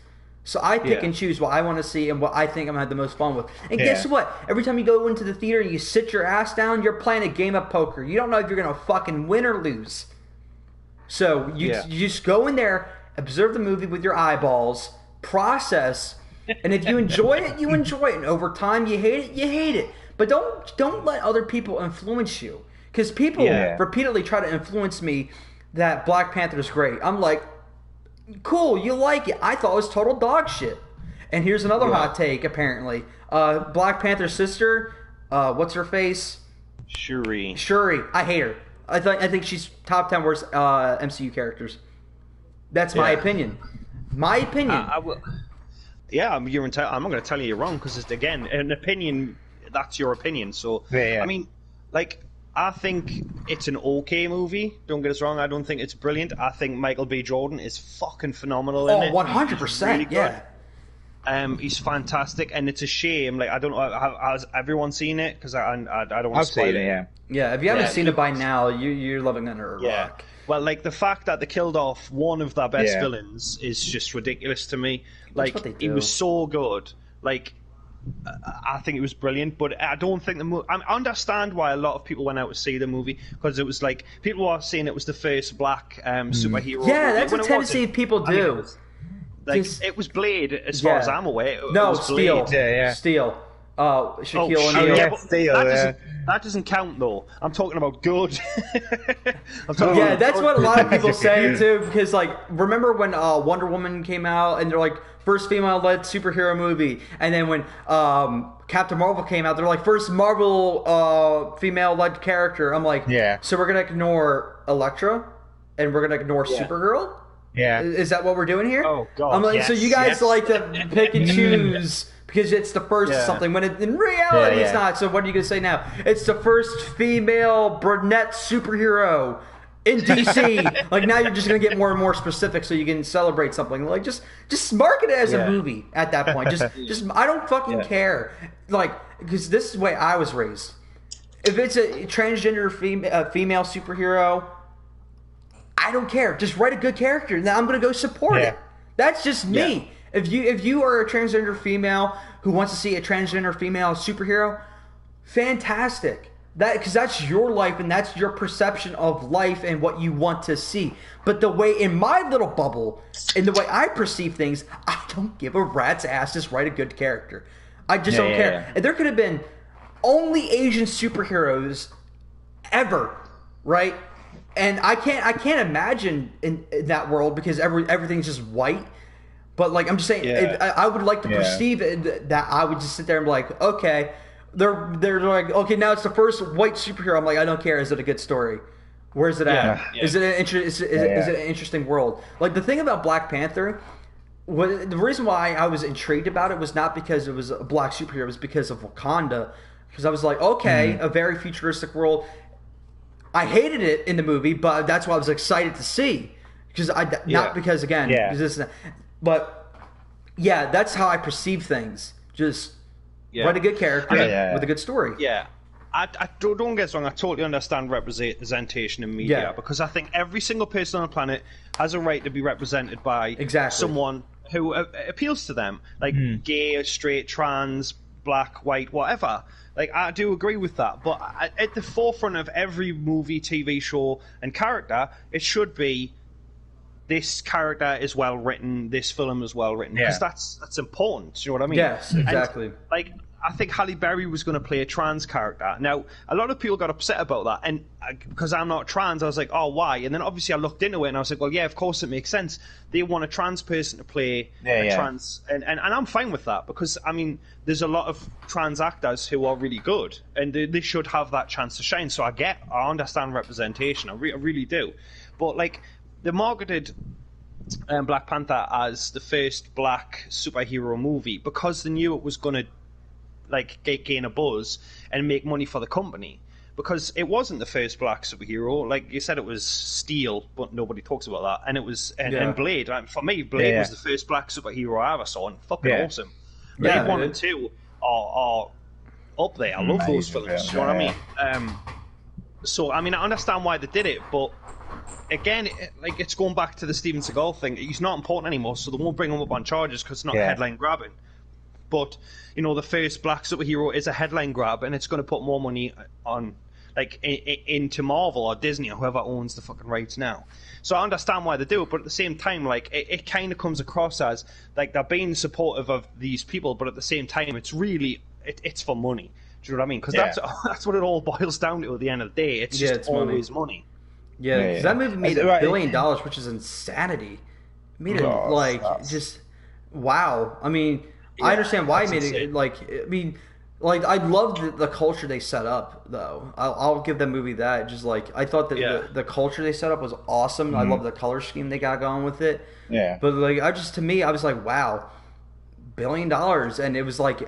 So I pick and choose what I want to see and what I think I'm going to have the most fun with. And guess what? Every time you go into the theater and you sit your ass down, you're playing a game of poker. You don't know if you're going to fucking win or lose. So you just go in there, observe the movie with your eyeballs, process, and if you enjoy it, you enjoy it. And over time, you hate it. But don't let other people influence you. Because people repeatedly try to influence me that Black Panther is great. I'm like, cool, you like it. I thought it was total dog shit. And here's another hot take, apparently. Black Panther's sister, what's her face? Shuri. I hate her. I think she's top 10 worst MCU characters. That's my opinion. My opinion. I will. Yeah, I'm not going to tell you you're wrong because it's again an opinion. That's your opinion. So I mean, like, I think it's an okay movie. Don't get us wrong. I don't think it's brilliant. I think Michael B. Jordan is fucking phenomenal in it. 100%. Yeah. He's fantastic, and it's a shame. Like, I don't know, has everyone seen it? Because I don't want to spoil it. Yeah, if you haven't seen it by now, you're living under a rock. Well, like, the fact that they killed off one of their best villains is just ridiculous to me. Like, he was so good. Like, I think it was brilliant, but I don't think the movie... I understand why a lot of people went out to see the movie, because it was like... People were saying it was the first black superhero movie. Yeah, that's a tendency people do. It was Blade, as far as I'm aware. No, Steel. Steel. Shaquille O'Neal. That doesn't count, though. I'm talking about good. That's what a lot of people say, too, because, like, remember when Wonder Woman came out, and they're like, first female-led superhero movie, and then when Captain Marvel came out, they're like, first Marvel female-led character. I'm like, so we're going to ignore Elektra, and we're going to ignore Supergirl? Yeah. Is that what we're doing here? Oh, God. I'm like, so you guys like to pick and choose because it's the first of something, when in reality it's not. So what are you going to say now? It's the first female brunette superhero in DC. Like, now you're just going to get more and more specific so you can celebrate something. Like, just market it as a movie at that point. Just I don't fucking care. Like, because this is the way I was raised. If it's a transgender female superhero, I don't care. Just write a good character. Now I'm going to go support it. That's just me. If you are a transgender female who wants to see a transgender female superhero, fantastic. Because that's your life and that's your perception of life and what you want to see. But the way in my little bubble and the way I perceive things, I don't give a rat's ass. Just write a good character. I just don't care. And there could have been only Asian superheroes ever, right? And I can't imagine in that world because everything's just white. But, like, I'm just saying, I would like to perceive it, that I would just sit there and be like, okay, they're like, okay, now it's the first white superhero. I'm like, I don't care. Is it a good story? Where's it at? Is it an interesting world? Like, the thing about Black Panther, the reason why I was intrigued about it was not because it was a black superhero. It was because of Wakanda. Because I was like, okay, a very futuristic world. I hated it in the movie, but that's why I was excited to see. Not because, again, but that's how I perceive things. Just write a good character with a good story. Yeah. I don't get us wrong, I totally understand representation in media because I think every single person on the planet has a right to be represented by someone who appeals to them. Like gay, straight, trans, black, white, whatever. Like, I do agree with that, but at the forefront of every movie, TV show, and character, it should be this character is well written, this film is well written, because that's important. Do you know what I mean? Yes, exactly. And, like, I think Halle Berry was going to play a trans character. Now, a lot of people got upset about that, and because I'm not trans, I was like, oh, why? And then obviously I looked into it, and I was like, well, yeah, of course it makes sense. They want a trans person to play a trans... And I'm fine with that, because, I mean, there's a lot of trans actors who are really good, and they should have that chance to shine. So I understand representation. I really do. But, like, they marketed Black Panther as the first black superhero movie because they knew it was going to gain a buzz and make money for the company, because it wasn't the first black superhero. Like you said, it was Steel, but nobody talks about that. And it was and Blade. For me, Blade was the first black superhero I ever saw, and fucking awesome. Blade 1 and 2 are up there. I love those films. You know what I mean? So I mean, I understand why they did it, but again, it's going back to the Steven Seagal thing. He's not important anymore, so they won't bring him up on charges because it's not headline grabbing. But, you know, the first black superhero is a headline grab, and it's going to put more money on, into Marvel or Disney or whoever owns the fucking rights now. So I understand why they do it, but at the same time, it kind of comes across as, they're being supportive of these people, but at the same time, it's really, it's for money. Do you know what I mean? Because that's what it all boils down to at the end of the day. It's just it's always money. Yeah, because that movie made $1 billion, which is insanity. It made it, just, wow. I mean... I understand why he made it. I mean, Like, I loved the culture they set up, though. I'll give that movie that. Just like, I thought that the culture they set up was awesome. I love the color scheme they got going with it. Yeah. But like, to me, I was like, wow, $1 billion, and it was like,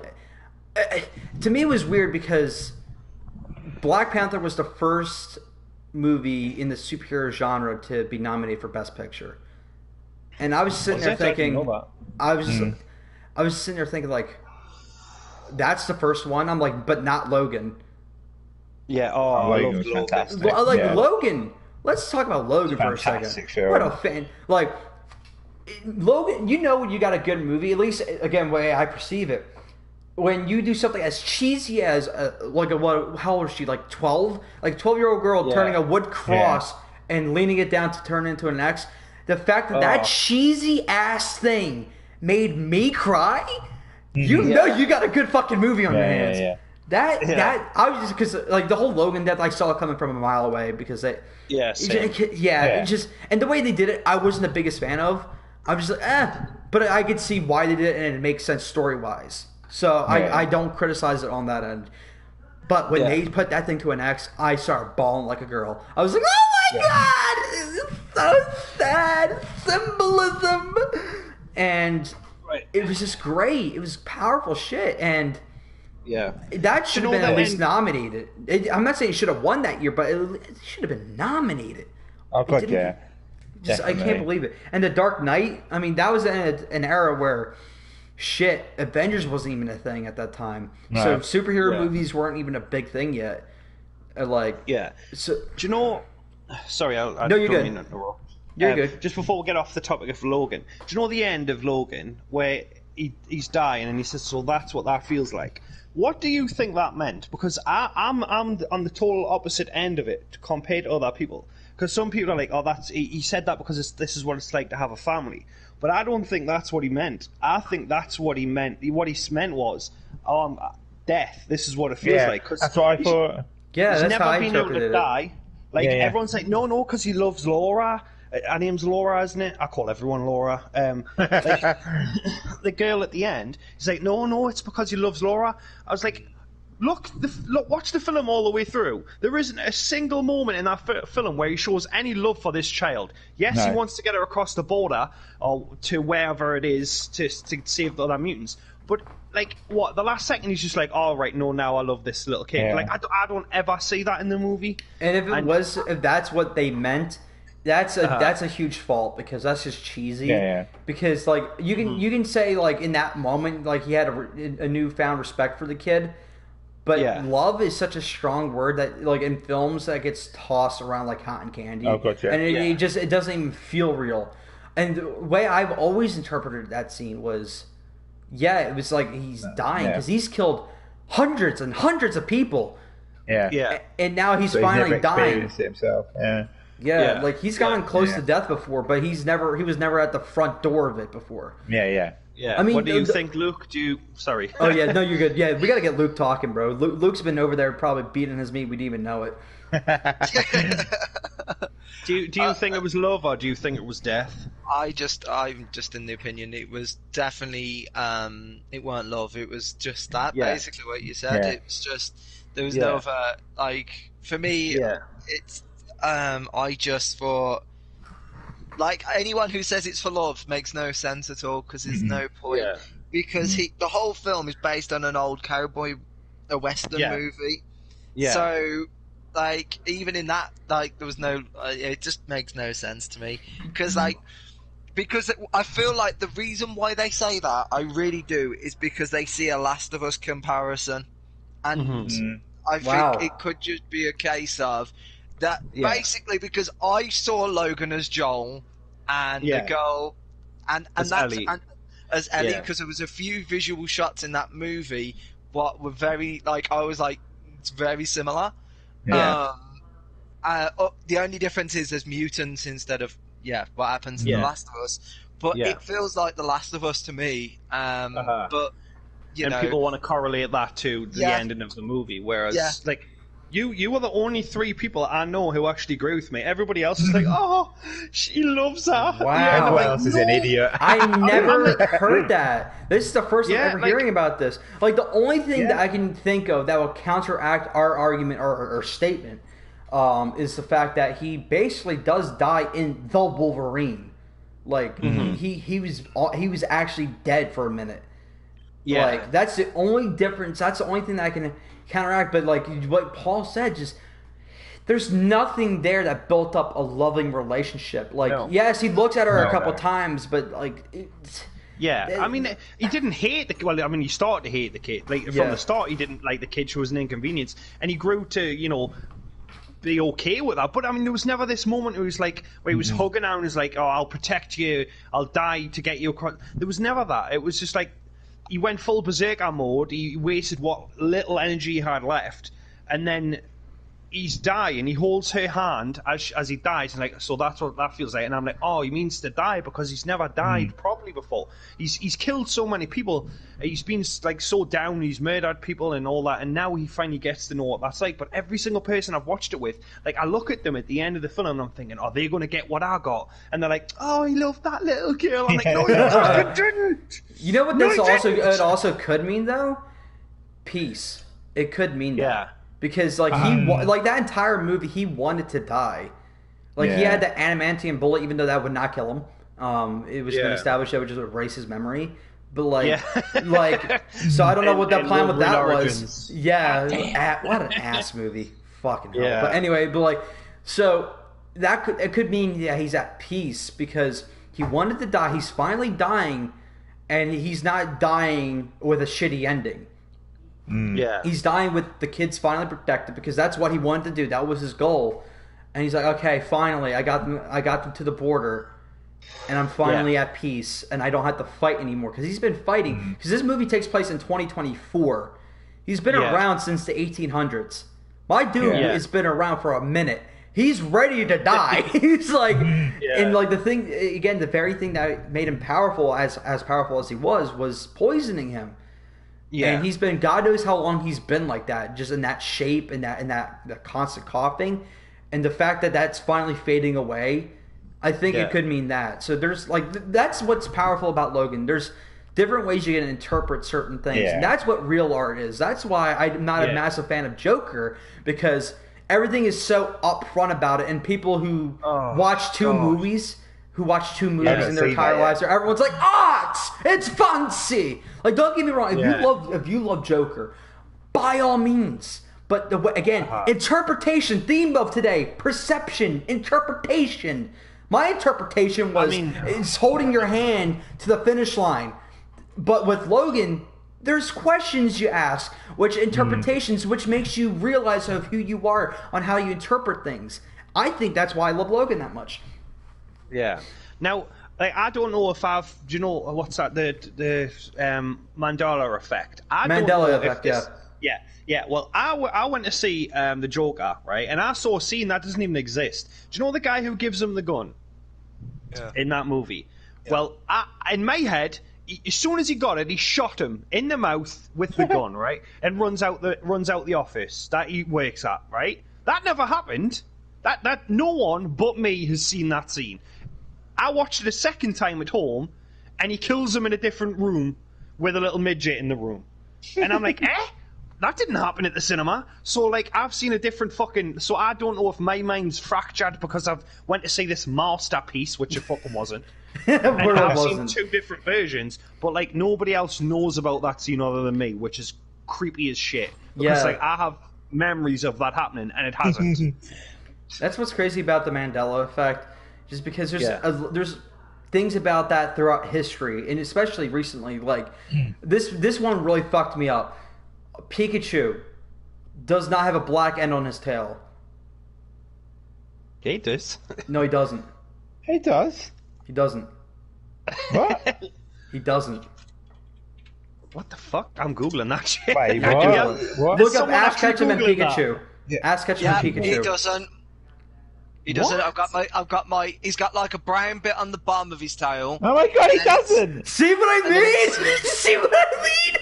to me, it was weird because Black Panther was the first movie in the superhero genre to be nominated for Best Picture, and I was sitting there thinking, I was sitting there thinking like, that's the first one. I'm like, but not Logan. Yeah. Logan was fantastic. Logan. Let's talk about Logan for a second. Sure. What a fan! Like Logan, you know when you got a good movie. At least again, the way I perceive it, when you do something as cheesy as how old is she? Like 12? Like 12-year-old girl turning a wood cross and leaning it down to turn it into an X. The fact that that cheesy ass thing made me cry. You know you got a good fucking movie on your hands. That I was just because like the whole Logan death I saw it coming from a mile away because they it just and the way they did it I wasn't the biggest fan of. I was just like but I could see why they did it and it makes sense story wise. So I don't criticize it on that end. But when they put that thing to an X, I started bawling like a girl. I was like, oh my god, it's so sad symbolism and. It was just great. It was powerful shit, and that should have been at least nominated. I'm not saying it should have won that year, but it should have been nominated. Oh god, I can't believe it. And The Dark Knight. I mean, that was an era where Avengers wasn't even a thing at that time. No. So superhero movies weren't even a big thing yet. So do you know? Sorry, I no, you're good. You're good. Just before we get off the topic of Logan, do you know the end of Logan where he's dying and he says, "So that's what that feels like." What do you think that meant? Because I'm on the total opposite end of it compared to other people. Because some people are like, "Oh, he said that because this is what it's like to have a family." But I don't think that's what he meant. I think that's what he meant. What he meant was, death. This is what it feels like. Cause that's what I thought. Yeah, he's that's never how I been able to die. Like everyone's like, no, because he loves Laura. Her name's Laura, isn't it? I call everyone Laura. The girl at the end, he's like, no, it's because he loves Laura. I was like, look, watch the film all the way through. There isn't a single moment in that film where he shows any love for this child. Yes, he wants to get her across the border or to wherever it is to save the other mutants. But like, what? The last second, he's just like, "All right, no, now I love this little kid." Like, I don't ever see that in the movie. And if that's what they meant. That's a huge fault because that's just cheesy. Yeah. Because like you can say like in that moment like he had a newfound respect for the kid, but love is such a strong word that like in films that gets tossed around like cotton candy. Oh, gotcha. And it doesn't even feel real. And the way I've always interpreted that scene was, it was like he's dying because he's killed hundreds and hundreds of people. And now he's finally dying. It himself. Yeah, like he's gotten close to death before, but he was never at the front door of it before. Yeah. I mean, what do you think, Luke? Sorry. Oh yeah, no, you're good. Yeah, we got to get Luke talking, bro. Luke's been over there probably beating his meat. We didn't even know it. Do you think it was love or do you think it was death? I'm just in the opinion it was definitely it weren't love. It was just that basically what you said. It was just there was no other like for me. It's. I just thought, like, anyone who says it's for love makes no sense at all because there's no point. Because the whole film is based on an old a western movie. So, like, even in that, like, there was no. It just makes no sense to me because I feel like the reason why they say that, I really do, is because they see a Last of Us comparison, and I think it could just be a case of. That basically because I saw Logan as Joel and the girl and as Ellie because there was a few visual shots in that movie what were very like I was like it's very similar. The only difference is there's mutants instead of what happens in The Last of Us. But it feels like The Last of Us to me. But you know, people want to correlate that to the ending of the movie, whereas like. You are the only 3 people I know who actually agree with me. Everybody else is like, "Oh, she loves her." Wow. Yeah, Everyone like, else is an idiot. I never heard that. This is the first time Yeah, ever like- hearing about this. Like, the only thing that Yeah. I can think of that will counteract our argument or statement is the fact that he basically does die in the Wolverine. Like, he was actually dead for a minute. Yeah. Like, that's the only difference. That's the only thing that I can counteract. But like what Paul said, just there's nothing there that built up a loving relationship. Like, No. yes, he looks at her a No, couple no. times, but like, it's, Yeah, I mean, he didn't hate the. Well, I mean, he started to hate the kid. Like from Yeah. the start, he didn't like the kid. She was an inconvenience, and he grew to, be okay with that. But I mean, there was never this moment where he was like, where he was hugging her and was like, "Oh, I'll protect you. I'll die to get you across." There was never that. It was just like he went full berserker mode. He wasted what little energy he had left, and then he's dying. He holds her hand as he dies, and like, so that's what that feels like. And I'm like, oh, he means to die because he's never died properly before. He's killed so many people. He's been like so down. He's murdered people and all that, and now he finally gets to know what that's like. But every single person I've watched it with, like, I look at them at the end of the film, and I'm thinking, are they going to get what I got? And they're like, oh, he loved that little girl. I'm like, no, you fucking didn't. you know what No, this he also didn't. it also could mean though? Peace. It could mean that. Yeah. Because like like that entire movie, he wanted to die. Like he Yeah. had the adamantium bullet, even though that would not kill him. It was been Yeah. established that would just erase his memory. But like, Yeah. like, so I don't know what the And plan with that Wolverine was. Origins. Yeah, what an ass movie. Fucking hell. Yeah. But anyway, but like, so it could mean he's at peace because he wanted to die. He's finally dying, and he's not dying with a shitty ending. Yeah. He's dying with the kids finally protected because that's what he wanted to do. That was his goal. And he's like, okay, finally, I got them to the border, and I'm finally at peace, and I don't have to fight anymore. Because he's been fighting. Because this movie takes place in 2024. He's been Yeah. around since the 1800s. My dude Yeah. has been around for a minute. He's ready to die. He's like, and like the thing again, the very thing that made him powerful, as powerful as he was poisoning him. Yeah. And he's been, God knows how long he's been like that, just in that shape and that constant coughing. And the fact that that's finally fading away, I think Yeah. it could mean that. So there's like, that's what's powerful about Logan. There's different ways you can interpret certain things. Yeah. And that's what real art is. That's why I'm not a Yeah. massive fan of Joker, because everything is so upfront about it. And people who watch two movies in their seen entire that yet. lives, everyone's like, it's fancy. Like, don't get me wrong. If you love Joker, by all means. But again, interpretation, theme of today, perception, interpretation. My interpretation was it's holding your hand to the finish line. But with Logan, there's questions you ask, which interpretations, which makes you realize of who you are on how you interpret things. I think that's why I love Logan that much. Yeah. Now, like, I don't know if do you know what's that? The Mandela effect. I don't know Mandela if effect, this- Yeah. Well, I went to see the Joker, right? And I saw a scene that doesn't even exist. Do you know the guy who gives him the gun in that movie? Yeah. Well, in my head, as soon as he got it, he shot him in the mouth with the gun, right? And runs out the office that he works at, right? That never happened. That no one but me has seen that scene. I watched it a second time at home, and he kills him in a different room with a little midget in the room. And I'm like, that didn't happen at the cinema. So, like, I've seen a different fucking... So I don't know if my mind's fractured because I've went to see this masterpiece, which it fucking wasn't. And I've seen two different versions, but, like, nobody else knows about that scene other than me, which is creepy as shit. Because, like, I have memories of that happening, and it hasn't. That's what's crazy about the Mandela effect, just because there's things about that throughout history, and especially recently. Like this one really fucked me up. Pikachu does not have a black end on his tail. He does. No, he doesn't. He does. He doesn't. What? He doesn't. What the fuck? I'm googling that shit. Wait, what? Look up Someone Ash actually Ketchum and Googled that. Pikachu. Yeah. Ash Ketchum Yeah, and Pikachu. he doesn't. He doesn't. I've got my. He's got like a brown bit on the bottom of his tail. Oh my god, he doesn't! See what I mean? See what I mean?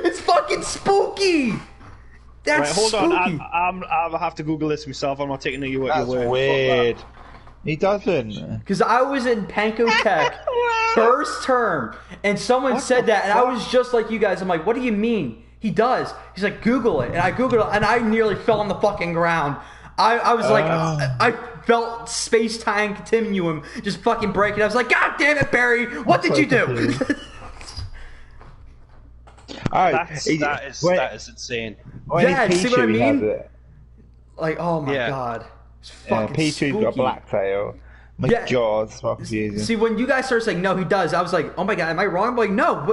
It's fucking spooky. That's Right, hold on. spooky. I'll have to Google this myself. I'm not taking your word. That's weird. He doesn't. Because I was in Panko Tech first term, and someone said that, and I was just like you guys. I'm like, what do you mean? He does. He's like, Google it. And I Googled it, and I nearly fell on the fucking ground. I was like, I felt space-time continuum just fucking breaking. I was like, God damn it, Barry. What did you do? That is insane. Yeah, see what I mean? It. Like, oh my Yeah. God. It's Yeah, fucking Pichu's got a spooky. black tail. My Yeah. God, it's fucking confusing. See, when you guys started saying, no, he does, I was like, oh my God, am I wrong? I'm like, no,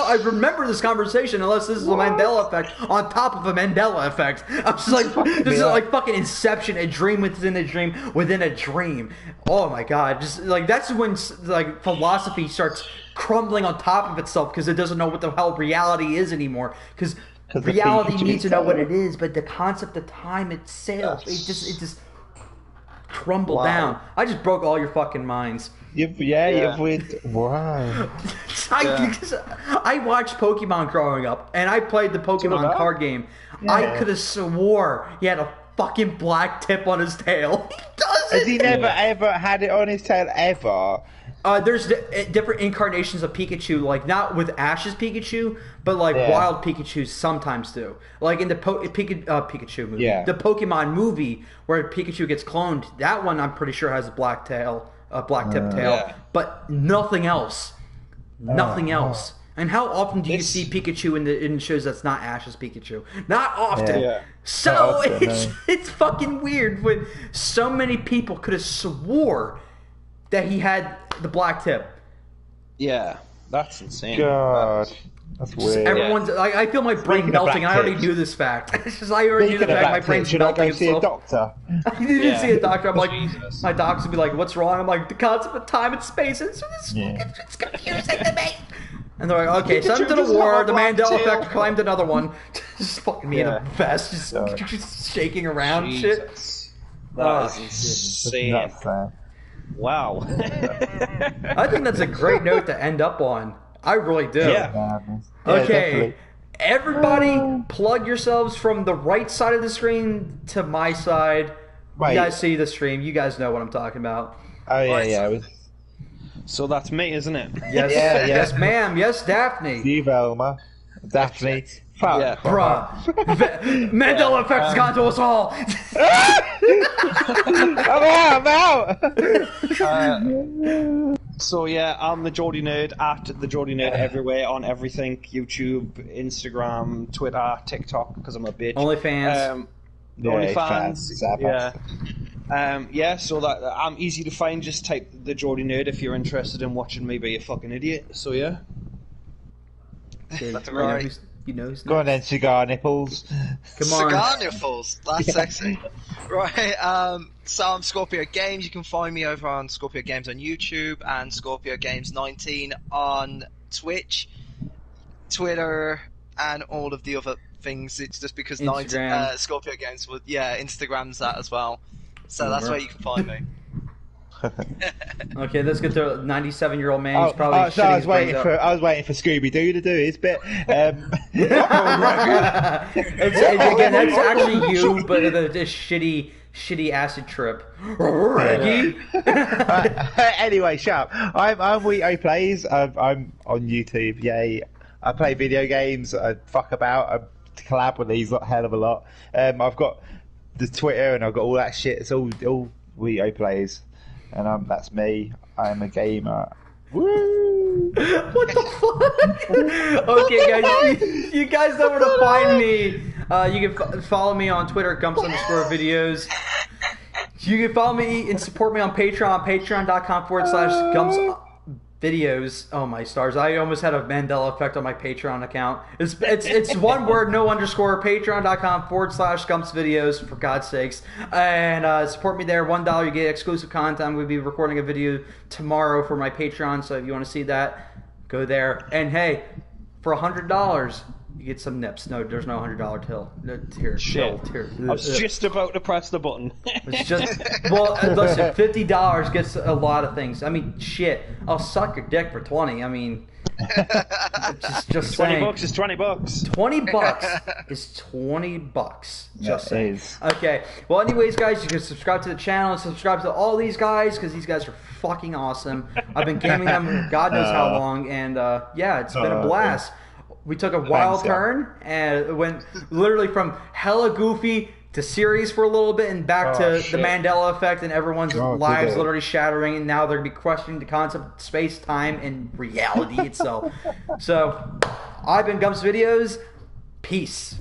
I remember this conversation unless this is a Mandela effect on top of a Mandela effect. I was just like, this is like fucking Inception, a dream within a dream within a dream. Oh my God. Just like, that's when like philosophy starts crumbling on top of itself because it doesn't know what the hell reality is anymore. Because reality needs to know what it is, but the concept of time itself, it just crumbled down. I just broke all your fucking minds. You've wow. I watched Pokemon growing up, and I played the Pokemon card game. Yeah. I could have swore he had a fucking black tip on his tail. He doesn't. Has he never ever had it on his tail ever? There's different incarnations of Pikachu, like not with Ash's Pikachu, but like wild Pikachus sometimes do. Like in the Pikachu movie, the Pokemon movie where Pikachu gets cloned. That one I'm pretty sure has a black tail, a black tip tail, but nothing else. Nothing else. And how often do you see Pikachu in shows that's not Ash's Pikachu? Not often. Yeah. So Not often, it's fucking weird when so many people could have swore that he had the black tip. Yeah, that's insane. God, that's weird. Everyone's. I feel my brain Speaking of melting, and I already black knew this fact. It's just I already knew the Speaking of fact. My black brain's tips, should I melting go see a itself. doctor? I didn't see a doctor. I'm like, Jesus. my docs would be like, "What's wrong?" I'm like, "The concept of time and space. It's confusing to me." And they're like, "Okay, send him to the doesn't war. have a The black Mandela tail. effect claimed another one." Just fucking me in a vest, just shaking around and shit. Jesus. Oh, That is insane. That's Wow. I think that's a great note to end up on. I really do. Yeah. Okay, everybody, plug yourselves from the right side of the screen to my side. Wait. You guys see the stream. You guys know what I'm talking about. Oh yeah. So that's me, isn't it? Yes, Yeah. yes, ma'am. Yes, Daphne. Steve Elmer, Daphne. Fuck. Yeah. Bruh. Mandela effect's gone to us all. I'm out. So yeah, I'm the Geordie Nerd at the Geordie Nerd everywhere on everything: YouTube, Instagram, Twitter, TikTok. Because I'm a bitch. OnlyFans. OnlyFans. Yeah. So that I'm easy to find. Just type the Geordie Nerd if you're interested in watching me be a fucking idiot. So yeah. That's right. You know who's Go on then, cigar nipples. Come on. Cigar nipples. That's sexy. Right. So I'm Scorpio Games. You can find me over on Scorpio Games on YouTube and Scorpio Games 19 on Twitch, Twitter, and all of the other things. It's just because Instagram. Scorpio Games would, Instagram's that as well. So that's where you can find me. Okay, let's get to a 97-year-old man. He's probably so shitting I his was waiting brains for out. Scooby Doo to do his bit. Again, that's actually you, but this shitty acid trip. Reggie? Anyway, shut up. I'm Wheato Plays. I'm on YouTube. Yay! I play video games. I fuck about. I collab with these hell of a lot. I've got the Twitter and I've got all that shit. It's all Wheato Plays, and that's me. I'm a gamer. Woo! What the fuck? Okay, guys, you guys know where to find me. You can follow me on Twitter, Gumps_videos. You can follow me and support me on Patreon, patreon.com/Gumps videos. Oh my stars! I almost had a Mandela effect on my Patreon account. It's one word, no underscore. Patreon.com/Gumps videos, for God's sakes. And support me there. $1, you get exclusive content. We'll be recording a video tomorrow for my Patreon. So if you want to see that, go there. And hey, for $100, you get some nips. No, there's no $100 till. Here. I was just about to press the button. It's just, well, listen, $50 gets a lot of things. I mean, shit, I'll suck your dick for 20. I mean, Just 20 saying. bucks is 20 bucks. $20 is $20. Just saying. Is. Okay. Well, anyways, guys, you can subscribe to the channel and subscribe to all these guys because these guys are fucking awesome. I've been gaming them God knows how long, and yeah, it's been a blast. We took a wild turn and it went literally from hella goofy to serious for a little bit and back to the Mandela effect, and everyone's lives literally shattering, and now they're going to be questioning the concept of space, time, and reality itself. So, I've been Gumps Videos. Peace.